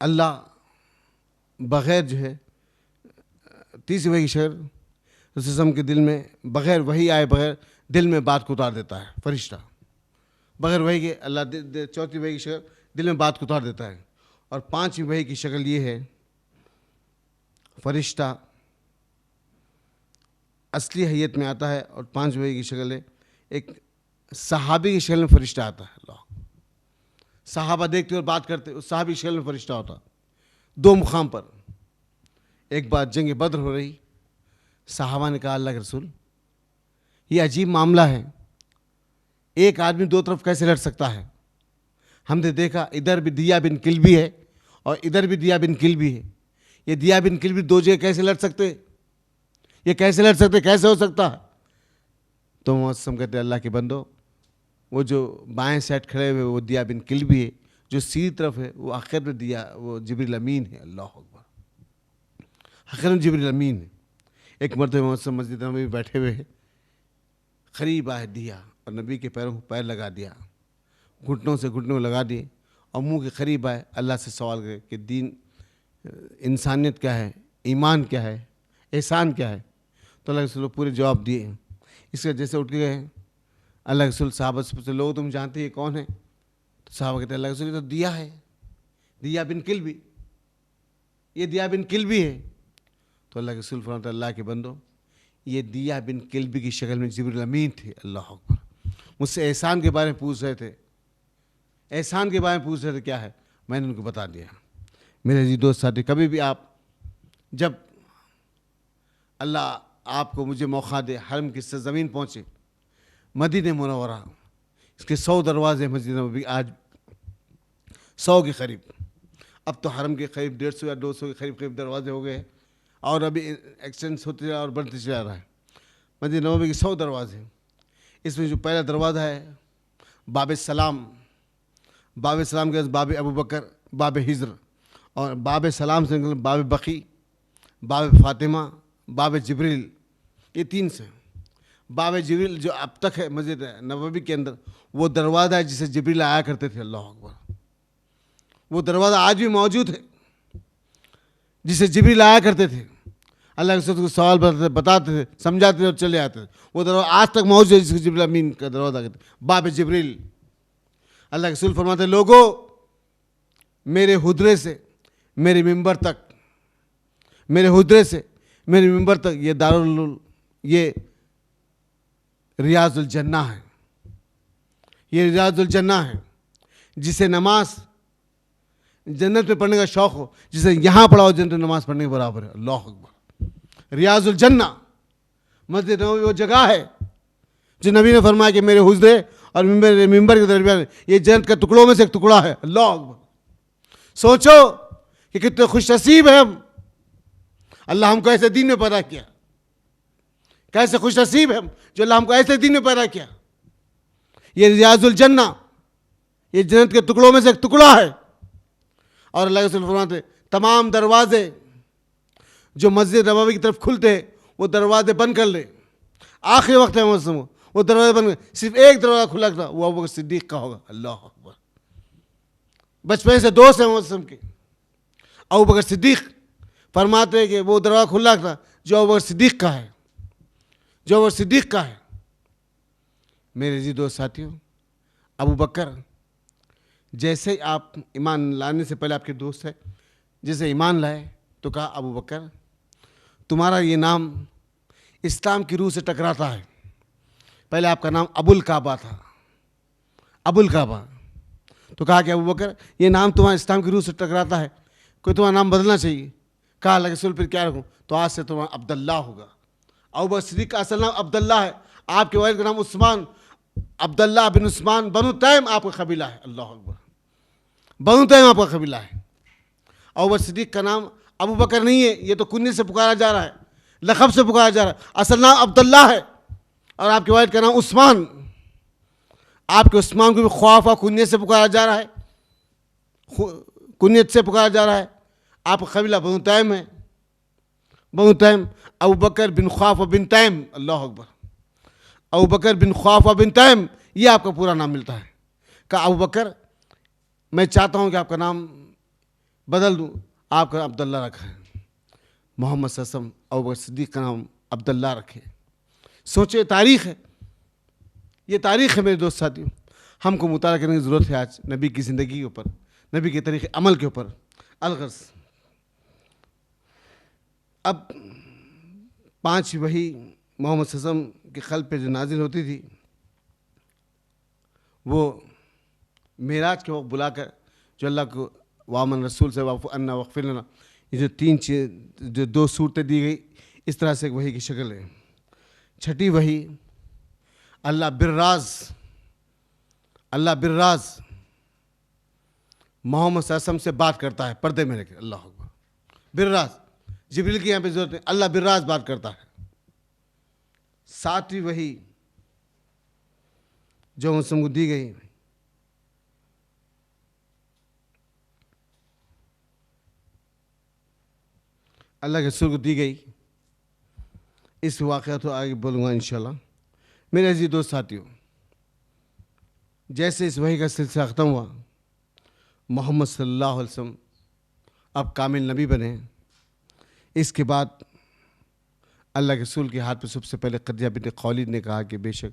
अल्लाह बग़ैर जो है, तीसरी वही की शक्ल रसूल के दिल में बग़ैर वही आए बग़ैर दिल में बात को उतार देता है फरिश्ता। बग़ैर वही के अल्लाह चौथी वही की शक्ल दिल में बात को उतार देता है। और पांचवी वही की शक्ल ये है, फरिश्ता असली हैयत में आता है। और पांचवी वही की शक्ल है, एक सहाबी की शक्ल में फरिश्ता आता है। अल्लाह, सहाबा देखते और बात करते, उस सहाबी की शक्ल में फरिश्ता होता। 2 मुकाम पर। एक बार जंग बद्र हो रही, सहाबा ने कहा अल्लाह के रसूल, ये अजीब मामला है, एक आदमी 2 तरफ कैसे लड़ सकता है? हमने देखा इधर भी दिया बिन किल्बी है और इधर भी दिया बिन किल्बी है। ये दिया बिन किल्बी 2 जगह कैसे लड़ सकते? ये कैसे लड़ सकते? कैसे हो सकता है? तो मौसम कहते अल्लाह के बंदो, वो जो बाएं साइड खड़े हुए वो दिया बिन किल्बी है, जो सीधी तरफ है वो आखिर में दिया, वो जिब्रील अमीन है। अल्लाह अकबर, आखिर में जिब्रील अमीन है। एक मरतबा मौसम मस्जिद में बैठे हुए हैं, करीब आए दिया और नबी के पैरों को पैर लगा दिया, घुटनों से घुटनों लगा दिए और मुंह के करीब आए, अल्लाह से सवाल करे कि दीन, इंसानियत क्या है, ईमान क्या है, एहसान क्या है? तो अल्लाह के रसूल पूरे जवाब दिए। इसके जैसे उठ के गए, अल्लाह के रसूल साहबा से पूछते, लोग तुम जानते हैं कौन है? तो साहबा कहते अल्लाह के रसूल, ये तो दिया है, दिया बिन किल्बी, ये दिया बिन किल्बी है। तो अल्लाह के रसूल फरमाते अल्लाह के बंदो, ये दिया बिन किल्बी की शक्ल में जिब्रील अमीन थे। अल्लाह अकबर, मुझसे एहसान के बारे में पूछ रहे थे, एहसान के बारे में पूछ रहे थे क्या है, मैंने उनको बता दिया। मेरे जी दोस्त साथी, कभी भी आप, जब अल्लाह आपको मुझे मौका दे, हरम की ज़मीन पहुँचे, मदीने मुनव्वरा, इसके 100 दरवाजे मस्जिद नबवी, आज 100 के करीब, अब तो हरम के करीब 150 या 200 के करीब दरवाजे हो गए और अभी एक्सटेंस होते जा और बढ़ते चला रहा है। मस्जिद नबवी के 100 दरवाजे, इसमें जो पहला दरवाज़ा है बाब सलाम, बाब सलाम के बाब अबू बकर, बाब हिज्र, और बाब सलाम से बाब बकी, बाब फातिमा, बाब जिब्रील, ये 3 से। बाब जिब्रील जो अब तक है मस्जिद नबवी के अंदर, वो दरवाज़ा है जिसे जिब्रील आया करते थे। अल्लाह अकबर, वो दरवाज़ा आज भी मौजूद है जिसे जिब्रील आया करते थे। अल्लाह के रसूल को सवाल बताते थे, समझाते थे और चले आते थे। वो दरवाज़ा आज तक मौजूद है जिसको जिब्रील अमीन का दरवाज़ा कहते, बाब जिब्रील। अल्लाह के रसूल फरमाते, लोगों मेरे हुजरे से मेरे मिंबर तक, मेरे हुजरे से मेरे मिंबर तक ये दारुल, ये रियाजुल जन्ना है, ये रियाजुल जन्ना है, जिसे नमाज जन्नत में पढ़ने का शौक़ हो, जिसे यहाँ पढ़ा हो जन्नत में नमाज पढ़ने के बराबर है। अल्लाह अकबर। रियाजुल जन्ना मस्जिद नबवी वो जगह है जो नबी ने फरमाया कि मेरे हुजरे और मेरे मिंबर के दरमियान ये जन्नत के टुकड़ों में से एक टुकड़ा है। अल्लाह अकबर। सोचो कि कितने खुश नसीब है हम, अल्लाह हमको ऐसे दीन में पैदा किया। कैसे खुश नसीब है हम जो अल्लाह हमको ऐसे दीन में पैदा किया। ये रियाजुल जन्ना, ये जन्नत के टुकड़ों में से एक टुकड़ा है। और अल्लाह के रसूल फरमाते तमाम दरवाजे जो मस्जिद नबवी की तरफ खुलते वो दरवाजे बंद कर ले। आखिरी वक्त है मौसम, वो दरवाजे बंद, सिर्फ एक दरवाजा खुला था, वो अबू बकर सिद्दीक का होगा। अल्लाह अकबर। बचपन से दोस्त है मौसम के। अबू बकर सिद्दीक फरमाते हैं कि वो दरवाजा खुला था जो अबू बकर सिद्दीक का है, जो अबू बकर सिद्दीक का है। मेरे जी दोस्त साथियों, अबू बकर जैसे आप ईमान लाने से पहले आपके दोस्त है, जैसे ईमान लाए तो कहा अबू बकर तुम्हारा ये नाम इस्लाम की रूह से टकराता है। पहले आपका नाम अबुल काबा था, अबुल काबा। तो कहा कि अबू बकर ये नाम तुम्हारा इस्लाम की रूह से टकराता है, कोई तुम्हारा नाम बदलना चाहिए। कहा अल्लाह के रसूल फिर क्या रखूँ? तो आज से तुम्हारा अब्दुल्ला होगा। अबू बकर सिद्दीक का असल नाम अब्दुल्ला है, आपके वालिद का नाम उस्मान, अब्दुल्ला बिन उस्मान बनु तैम आपका कबीला है। अल्लाह अकबर। बनु तैम आपका कबीला है। अबू बकर सिद्दीक का नाम अबू बकर नहीं है, ये तो कुन्नी से पुकारा जा रहा है, लक़ब से पुकारा जा रहा है। असल नाम अब्दुल्ला है और आपके वालिद का नाम उस्मान। आपके उस्मान को भी ख्वाफा कुन्नियत से पुकारा जा रहा है, कुन्नियत से पुकारा जा रहा है। आपका कबीला बनु तैम है, बनु तैम। अबू बकर बिन ख्वाफा बिन तैम। अल्लाह अकबर। अबू बकर बिन ख्वाफा बिन तैम, ये आपका पूरा नाम मिलता है। कहा अबू बकर मैं चाहता हूँ कि आपका नाम बदल दूँ, आपका अब्दुल्ला रखा है। मोहम्मद सल्लल्लाहु अलैहि वसल्लम अबू बकर सिद्दीक का नाम अब्दुल्ला रखे। सोचे तारीख़ है, ये तारीख़ है मेरे दोस्त साथियों। हमको मुताला करने की ज़रूरत है आज नबी की ज़िंदगी के ऊपर, नबी के तरीक़े अमल के ऊपर। अलगर्ज़ अब 5 वही मोहम्मद सल्लल्लाहु अलैहि वसल्लम के क़ल्ब पे जो नाजिल होती थी, वो मेराज के वक्त बुलाकर जो अल्लाह को वामन रसूल से वाफ़ अन्ना वक़फ़िर लना, ये जो 3 चीज़ जो 2 सूरतें दी गई, इस तरह से एक वही की शक्ल है। छठी वही अल्लाह बिर्राज, अल्लाह बिर्राज मोहम्मद सल्लल्लाहु अलैहि वसल्लम से बात करता है पर्दे में लेकर। अल्लाह अकबर। बिर्राज जिब्रील की यहाँ पे ज़रूरत है, अल्लाह बिर्राज बात करता है। 7वीं वही जो मुस्लिम को दी गई, अल्लाह के रसूल को दी गई। इस वाक़या तो आगे बोलूँगा इंशाल्लाह। मेरे अज़ीज़ दोस्त साथियों, जैसे इस वही का सिलसिला ख़त्म हुआ, मोहम्मद सल्लल्लाहु अलैहि वसल्लम अब कामिल नबी बने। इसके बाद अल्लाह के रसूल के हाथ पे सबसे पहले खदीजा बिन्त खुवैलिद ने कहा कि बेशक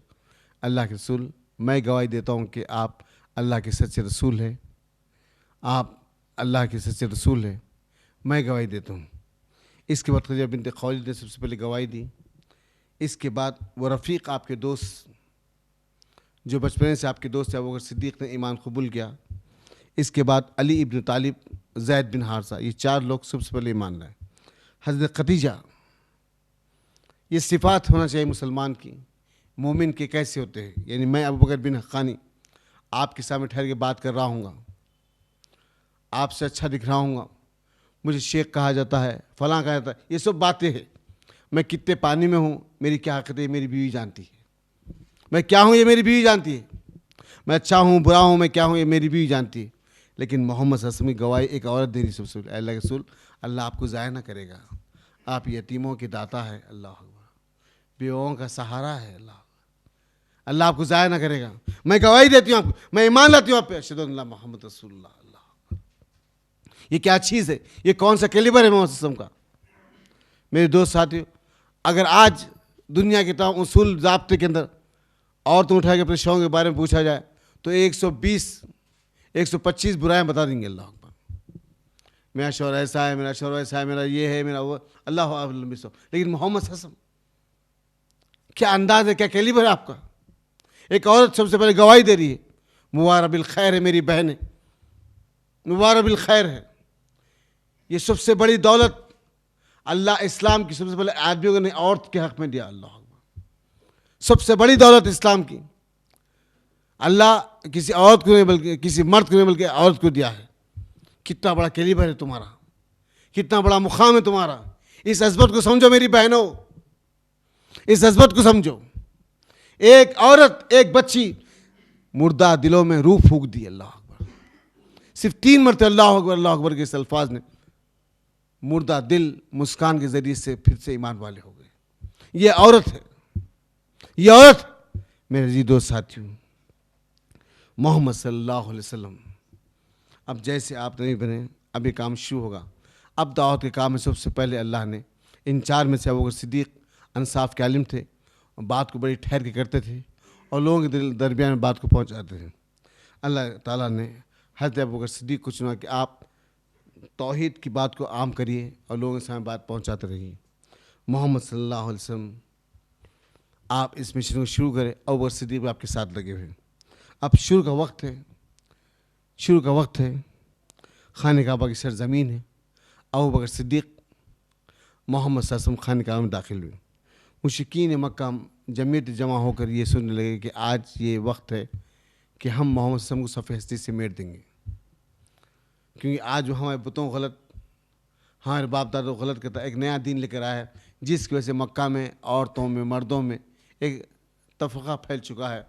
अल्लाह के रसूल, मैं गवाही देता हूँ कि आप अल्लाह के सच्चे रसूल हैं, आप अल्लाह के सच्चे रसूल हैं, मैं गवाही देता हूँ। इसके बाद खदीजा बिन्त खुवैलिद ने सबसे पहले गवाही दी। इसके बाद वो रफ़ीक आपके दोस्त जो बचपन से आपके दोस्त है, अबू बकर सिद्दीक़ ने ईमान कबूल किया। इसके बाद अली इब्न तालिब, ज़ैद बिन हारसा, ये 4 लोग सबसे पहले ईमान लाए। हज़रत खदीजा, ये सिफ़ात होना चाहिए मुसलमान की, मोमिन के कैसे होते हैं। यानी मैं अबू बकर बिन हक़ानी आपके सामने ठहर के बात कर रहा हूँगा, आपसे अच्छा दिख रहा हूँगा, मुझे शेख कहा जाता है, फ़लाँ कहा जाता है, ये सब बातें हैं। मैं कितने पानी में हूँ, मेरी क्या हक़ है, मेरी बीवी जानती है। मैं क्या हूँ ये मेरी बीवी जानती है। मैं अच्छा हूँ बुरा हूँ, मैं क्या हूँ ये मेरी बीवी जानती है। लेकिन मोहम्मद सल्लल्लाहु अलैहि वसल्लम की गवाही एक औरत दे रही सबसे पहले। अल्लाह के रसूल, अल्लाह आपको ज़ाया ना करेगा, आप यतीमों के दाता है, अल्लाह अकबर, बेवाओं का सहारा है, अल्लाह आपको ज़ाया ना करेगा। मैं गवाही देती हूँ आपको, मैं ईमान लाती हूँ आप पे, अशहदु अन्ना मुहम्मद रसूलुल्लाह। अल्लाह, ये क्या चीज़ है, ये कौन सा कैलिबर है मोहम्मद सल्लल्लाहु अलैहि वसल्लम का। मेरे दोस्त साथियों, अगर आज दुनिया के तमाम उसूल ज़ाब्ते के अंदर औरतों उठा के अपने शौक़ के बारे में पूछा जाए तो 120-125 बुराइयाँ बता देंगे। अल्लाह अकबर, मेरा शौहर ऐसा है, मेरा शौहर ऐसा है, मेरा ये है, मेरा वो, अल्लाह अल्लाह। लेकिन मोहम्मद सल्लल्लाहु अलैहि वसल्लम, क्या अंदाज़ है, क्या कैलिबर है आपका। एक औरत सबसे पहले गवाही दे रही है, मुबारक बिल खैर है, मेरी बहन है, मुबारक बिल खैर है। ये सबसे बड़ी दौलत अल्लाह इस्लाम की सबसे पहले आदमियों ने औरत के हक में दिया। अल्लाह सबसे बड़ी दौलत इस्लाम की अल्लाह किसी औरत को नहीं बल्कि किसी मर्द को नहीं बल्कि औरत को दिया है। कितना बड़ा कैलिबर है तुम्हारा, कितना बड़ा मुकाम है तुम्हारा। इस अज़मत को समझो मेरी बहनों, इस अज़मत को समझो। एक औरत, एक बच्ची मुर्दा दिलों में रूह फूंक दी। अल्लाह अकबर। सिर्फ 3 मरतबा अल्लाह अकबर के इस अल्फाज ने मुर्दा दिल मुस्कान के जरिए से फिर से ईमान वाले हो गए। ये औरत है, ये औरत। मेरे जी दोस्त साथियों, मोहम्मद सल्लल्लाहु अलैहि वसल्लम अब जैसे आप नहीं बने, अब ये काम शुरू होगा। अब दावत के काम में सबसे पहले अल्लाह ने इन 4 में से अबू बकर सिद्दीक इंसाफ के आलिम थे, बात को बड़ी ठहर के करते थे और लोगों के दिल दरमियान में बात को पहुंचाते थे। अल्लाह ताला ने हज़रत अबू बकर सिद्दीक को चुना कि आप तौहीद की बात को आम करिए और लोगों के सामने बात पहुंचाते रहिए। मोहम्मद सल्लल्लाहु अलैहि वसल्लम आप इस मिशन को शुरू करें। अबू बकर सिद्दीक भी आपके साथ लगे हुए। अब शुरू का वक्त है, शुरू का वक्त है। खाने काबा की सरजमीन है। अबू बकर सिद्दीक मोहम्मद सल्लल्लाहु अलैहि वसल्लम खाने काबा में दाखिल हुए। मुशरिकीन मक्का जमीयत जमा होकर ये सुनने लगे कि आज ये वक्त है कि हम मोहम्मद सल्लल्लाहु अलैहि वसल्लम को सफ़े हस्ती से मेट देंगे, क्योंकि आज जो हमारे बुतों गलत, हमारे बाप दादा गलत करता, एक नया दीन लेकर आया है जिसकी वजह से मक्का में औरतों में मर्दों में एक तफ़रीक़ा फैल चुका है।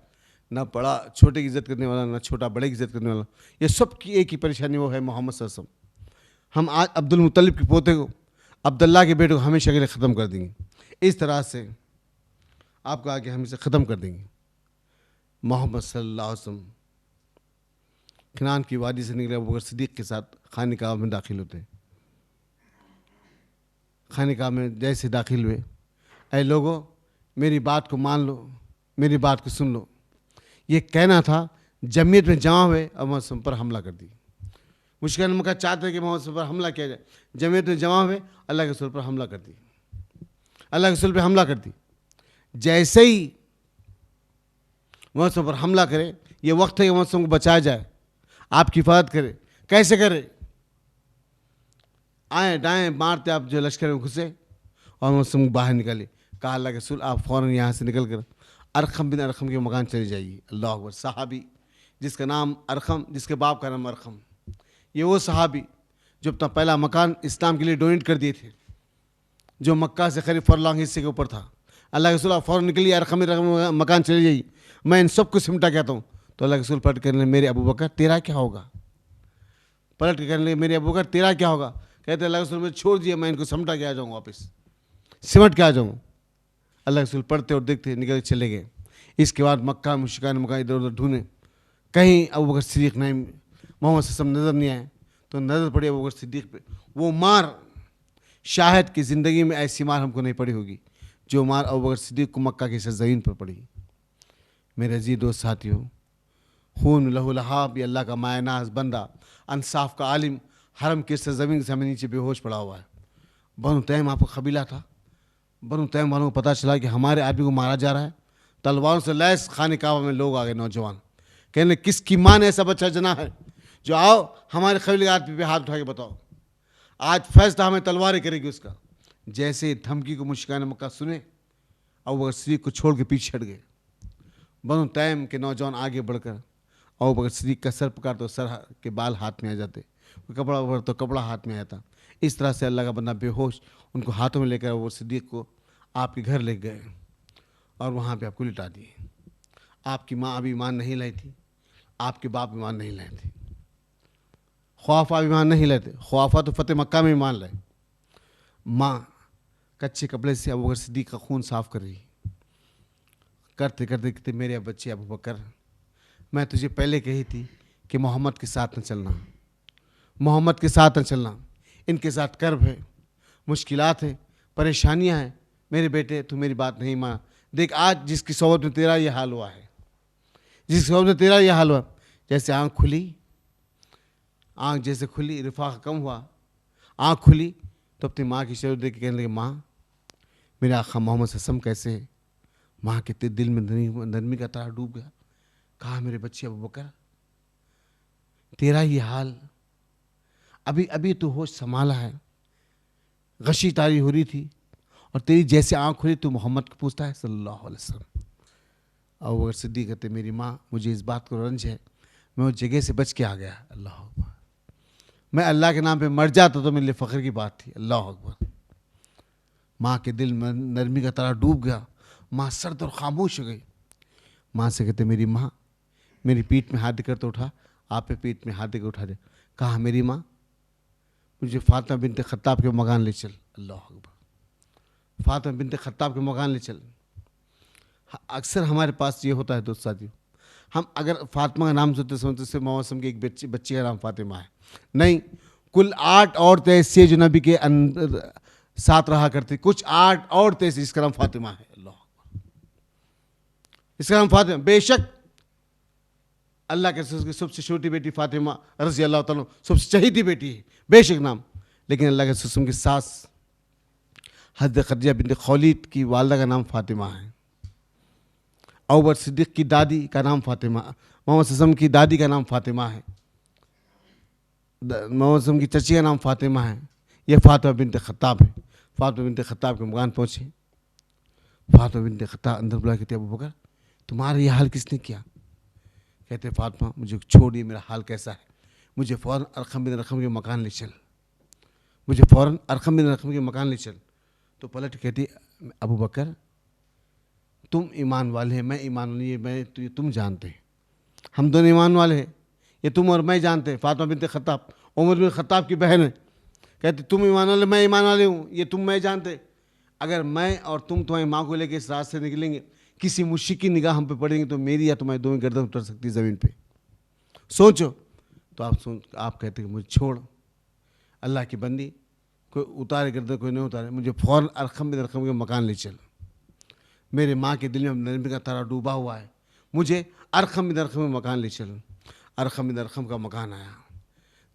ना बड़ा छोटे की इज़्ज़त करने वाला, ना छोटा बड़े की इज़्ज़त करने वाला। ये सब की एक ही परेशानी, वो है मोहम्मद सल्लल्लाहु अलैहि वसल्लम। हम आज अब्दुल मुत्तलिब के पोते को, अब्दुल्ला के बेटे को हमेशा के लिए ख़त्म कर देंगे। इस तरह से आपको आगे हम इसे ख़त्म कर देंगे। मोहम्मद सल्लल्लाहु अलैहि वसल्लम खनान की वादी से निकले अबू बकर सिद्दीक के साथ खाने काबा में दाखिल होते। खाने काबा में जैसे दाखिल हुए, ऐ लोगों मेरी बात को मान लो, मेरी बात को सुन लो। ये कहना था, जमीयत में जमा हुए और मोहम्मद पर हमला कर दी। मुश्किल मक्का चाहते कि मोहम्मद पर हमला किया जाए। जमीयत में जमा हुए, अल्लाह के रसूल पर हमला कर दी, अल्लाह के रसूल पर हमला कर दी। जैसे ही मोहम्मद पर हमला करे, ये वक्त है कि मोहम्मद को बचाया जाए, आपकी हिफाजत करे। कैसे करे? आए दाएँ मारते आप जो लश्कर में घुसे और मोहम्मद बाहर निकाले। कहा अल्लाह के रसूल आप फ़ौरन यहाँ से निकल कर अरखम बिन अरखम के मकान चले जाइए। अल्लाह अकबर। सहाबी जिसका नाम अरखम, जिसके बाप का नाम अरखम, ये वो सहाबी जो अपना पहला मकान इस्लाम के लिए डोनेट कर दिए थे, जो मक्का से करीब फरलांग हिस्से के ऊपर था। अल्लाह के रसूल आप फ़ौरन निकलिए, अरखम बिन मकान चले जाइए, मैं इन सबको सिमटा कहता हूँ। तो अल्लाह के रसूल पलट कर मेरे अबू बकर तेरा क्या होगा? पलट के कहने लगे मेरे अबू बकर तेरा क्या होगा? कहते अल्लाह के रसूल मुझे छोड़ दिए, मैं इनको सिमटा के आ जाऊँगा, वापस सिमट के आ जाऊँ। अल्लाह के रसूल पढ़ते और देखते निकल चले गए। इसके बाद मक्का मुश्रिकान मक्का इधर उधर ढूंढे, कहीं अबू बकर सिद्दीक नहीं, मोहम्मद सल्लल्लाहु अलैहि वसल्लम नज़र नहीं आए। तो नज़र पड़ी अबू बकर सिद्दीक पे। वो मार शाहिद की ज़िंदगी में ऐसी मार हमको नहीं पड़ी होगी जो मार अबू बकर सिद्दीक को मक्का की सरज़मीन पर पड़ी। मेरे अजीज़ दोस्त साथियों, खून लहू लहाब, ये अल्लाह का मायनाज बंदा, इंसाफ का आलिम, हरम के सरज़मीन से हमें नीचे बेहोश पड़ा हुआ है। बनु तैम आपका कबीला था। बनु तैम वालों को पता चला कि हमारे आदमी को मारा जा रहा है। तलवारों से लैस खाने काबा में लोग आ गए, नौजवान कहने किसकी माँ ने ऐसा बच्चा जना है जो आओ हमारे कबीले के आदमी पे हाथ उठा के बताओ, आज फैसला हमें तलवारें करेगी उसका। जैसे धमकी को मुश्किल मक्का सुने, अबू बकर सिद्दीक को छोड़ के पीछे हट गए। बनु तैम के नौजवान आगे बढ़कर अबू बकर सिद्दीक का सर पकड़ते तो सर के बाल हाथ में आ जाते, कपड़ा उभर तो कपड़ा हाथ में आता। इस तरह से अल्लाह का बंदा बेहोश उनको हाथों में लेकर अबू बकर सिद्दीक को आपके घर ले गए और वहाँ पे आपको लिटा दिए। आपकी माँ अभी ईमान नहीं लाई थी, आपके बाप ईमान नहीं लाए थे, ख्वाफा ईमान नहीं लाए थे। ख्वाफा तो फतेह मक्का में ईमान लाए। माँ कच्चे कपड़े से अबू बकर सिद्दीक का खून साफ कर रही, करते करते कहते मेरे बच्चे अबू बकर, मैं तुझे पहले कही थी कि मोहम्मद के साथ न चलना, मोहम्मद के साथ न चलना, इनके साथ कर्ब है, मुश्किलात है, परेशानियाँ हैं। मेरे बेटे तू मेरी बात नहीं मान। देख आज जिसकी सोबत में तेरा ये हाल हुआ है, जिसकी सोबत में तेरा ये हाल हुआ, जैसे आँख खुली, आँख जैसे खुली, रिफाक कम हुआ, आँख खुली तो अपनी माँ की शरीर देख के कहने लगे माँ मेरे आका मोहम्मद सल्लल्लाहु अलैहि वसल्लम कैसे है? माँ के दिल में नरमी का तारा डूब गया। कहा मेरे बच्चे अबू बकर तेरा ये हाल अभी अभी तो होश संभाला है, गशी तारी हो रही थी और तेरी जैसे आँख खुली तो मोहम्मद को पूछता है सल्लल्लाहु अलैहि वसल्लम। अबू बकर सिद्दीक़ कहते मेरी माँ, मुझे इस बात को रंज है, मैं उस जगह से बच के आ गया। अल्लाह अकबर। मैं अल्लाह के नाम पे मर जाता तो मेरे लिए फ़ख्र की बात थी। अल्लाह अकबर। माँ के दिल में नरमी का तारा डूब गया। माँ सर्द और खामोश हो गई। माँ से कहते मेरी माँ, मेरी पीठ में हाथ देकर तो उठा, आप पे पीठ में हाथ देकर उठा दे। कहा मेरी माँ, मुझे फातिमा बिनते खत्ताब के मकान ले चल। अल्लाह अकबर। फातिमा बिनते खत्ताब के मकान ले चल। अक्सर हमारे पास ये होता है दोस्त साथियों, हम अगर फातिमा का नाम सुनते समझते से मौसम की एक बच्ची का नाम फातिमा है। नहीं, कुल 8 औरतें ऐसी जो नबी के साथ रहा करती, कुछ 8 औरतें ऐसी जिसका नाम फातिमा है। अल्लाह, इसका नाम फातिमा। बेशक अल्लाह के रसूल की सबसे छोटी बेटी फातिमा रज़ी अल्लाह तआला सबसे चहीती बेटी है, बेशक नाम, लेकिन अल्लाह के रसूल की सास हज़रत खदीजा बिन्त खौलीद की वालदा का नाम फातिमा है। अबू बकर सिद्दीक़ की दादी का नाम फातिमा, मोहम्मद सल्लल्लाहु अलैहि वसल्लम की दादी का नाम फातिमा है, मोहम्मद सल्लल्लाहु अलैहि वसल्लम की चची का नाम फातिमा है। यह फातिमा बिनते खत्ताब है। फातिमा बिनते खत्ताब के मकान पहुँचे। फातिमा बिनते खत्ताब अंदर बुला कहते अबू बकर तुम्हारा यह हाल किसने किया? कहते फातिमा मुझे छोड़िए, मेरा हाल कैसा है, मुझे फ़ौरन अरक़म बिन रक़म के मकान ले चल, मुझे फ़ौरन अरक़म बिन रक़म के मकान ले चल। तो पलट कहती अबू बकर तुम ईमान वाले हैं, मैं ईमान वाली है, मैं तो ये तुम जानते हैं, हम दोनों ईमान वाले हैं, ये तुम और मैं जानते हैं। Fatima बिनते Khattab Umar bin Khattab की बहन है। कहती तुम ईमान वाले, मैं ईमान वाले हूँ, ये तुम मैं जानते। अगर मैं और तुम तुम्हारी माँ को लेकर इस रास्ते से निकलेंगे, किसी मुश्रिक की निगाह हम पे पड़ेंगे तो मेरी या तुम्हारी दोनों गर्दन उतर सकती है ज़मीन पे। सोचो। तो आप कहते कि मुझे छोड़, अल्लाह की बंदी, कोई उतारे गर्दन कोई नहीं उतारे, मुझे फ़ौरन अरक़म बिन रक़म के मकान ले चल। मेरे माँ के दिल में नरमी का तारा डूबा हुआ है, मुझे अरक़म बिन रक़म के मकान ले चल। अरक़म बिन रक़म का मकान आया,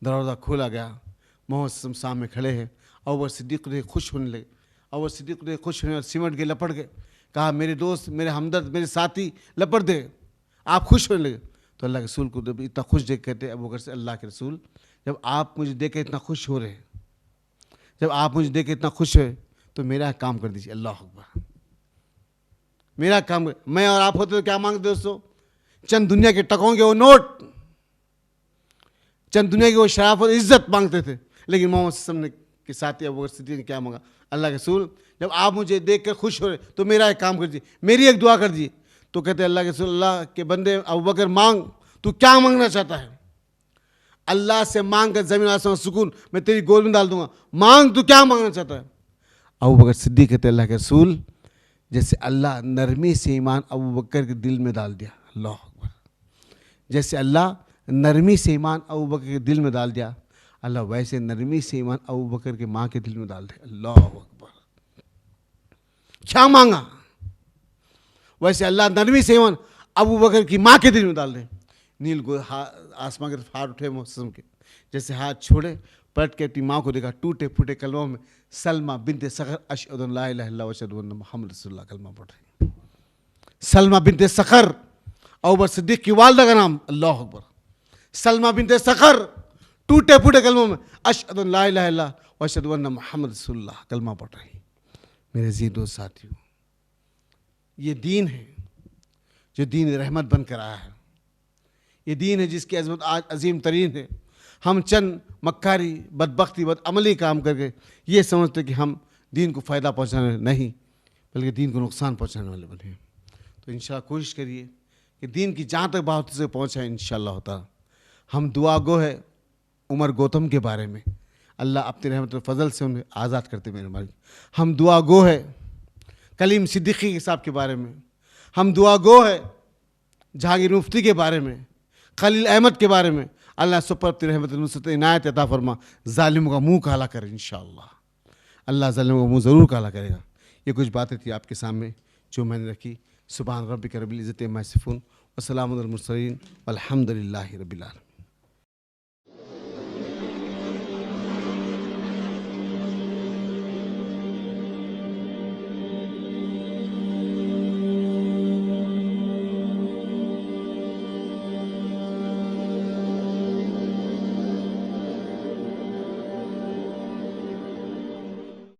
दरवाज़ा खोला गया, मोहम्मद सामने खड़े हैं। अबू बकर सिद्दीक़ ने खुश होने लगे। अबू बकर सिद्दीक़ ने खुश होने और सिमट के लपट गए। कहा मेरे दोस्त, मेरे हमदर्द, मेरे साथी लपट दे, आप खुश होने लगे। तो अल्लाह के रसूल को जब इतना खुश देख कहते अबू बकर से अल्लाह के रसूल, जब आप मुझे देख के इतना खुश हो रहे हैं, जब आप मुझे देख के इतना खुश है तो मेरा काम कर दीजिए। अल्लाह अकबर। मेरा काम, मैं और आप होते तो क्या मांगते दोस्तों? चंद दुनिया के टकों के वो नोट, चंद दुनिया की वो शराफत इज्जत मांगते थे। लेकिन मोहम्मद सल्लल्लाहु अलैहि वसल्लम के साथी अबू बकर सिद्दीक़ ने क्या मांगा? अल्लाह के रसूल जब आप मुझे देख कर खुश हो रहे तो मेरा एक काम कर दीजिए, मेरी एक दुआ कर दीजिए। तो कहते अल्लाह के रसूल, अल्लाह के बंदे अबू बकर मांग, तू क्या मांगना चाहता है? अल्लाह से मांग कर ज़मीन आसमान सुकून मैं तेरी गोद में डाल दूंगा, मांग तू क्या मांगना चाहता है? अबू बकर सिद्दीक़ कहते अल्लाह के रसूल, जैसे अल्लाह नरमी से ईमान अबू बकर के दिल में डाल दिया। अल्लाह अकबर। जैसे अल्लाह नरमी से ईमान अबू बकर के दिल में डाल दिया, अल्लाह वैसे नरमी से ईमान अबू बकर के माँ के दिल में डाल दे। अल्लाह अकबर। क्या मांगा? वैसे अल्लाह नरमी से ईमान अबू बकर की माँ के दिल में डाल दे। नील गो आसमान की तरफ हाथ उठे मौसम के, जैसे हाथ छोड़े पलट के अपनी माँ को देखा, टूटे फूटे कलमों में सलमा बिनते सखर अशहदु अल्ला इलाहा इल्लल्लाह व अशहदु अन्ना मुहम्मद रसूलुल्लाह कलमा पढ़ रही। सलमा बिनते सखर, अबू बकर सिद्दीक़ की वालदा का नाम। अल्लाह अकबर। सलमा बिनते सखर टूटे फूटे कलमों में अशहदु अल्ला इलाहा इल्लल्लाह व अशहदु अन्ना मुहम्मद रसूलुल्लाह कलमा पढ़ रही। मेरे अज़ीज़ दोस्त साथियों, ये दीन है जो दीन रहमत बन कर आया है। ये दीन है जिसकी अज़मत आज अजीम तरीन है। हम चंद मक्कारी बदबख्ती बदअमली काम करके ये समझते कि हम दीन को फ़ायदा पहुँचाने नहीं, बल्कि दीन को नुकसान पहुँचाने वाले बने हैं। तो इंशाअल्लाह कोशिश करिए कि दीन की जहाँ तक बात से पहुँचाए। इंशाअल्लाह ताला हम दुआ गो है उमर गौतम के बारे में, अल्लाह अपनी रहमत और फजल से उन्हें आज़ाद करते मेरे मालिक। हम दुआ गो है कलीम सिद्दीकी साहब के बारे में, हम दुआ गो है जहांगीर मुफ्ती के बारे में, खलील अहमद के बारे में। अल्लाह सब पर अपनी रहमत नुसरत इनायत अता फरमा, जालिमों का मुँह काला करे इंशाअल्लाह। अल्लाह जालिमों का मुँह ज़रूर काला करेगा। ये कुछ बातें थी आपके सामने जो मैंने रखी। सुभान रब्बिक रब्बिल इज़्ज़ति अम्मा यसिफून व सलामुन अलल मुरसलीन वल्हम्दुलिल्लाहि रब्बिल आलमीन।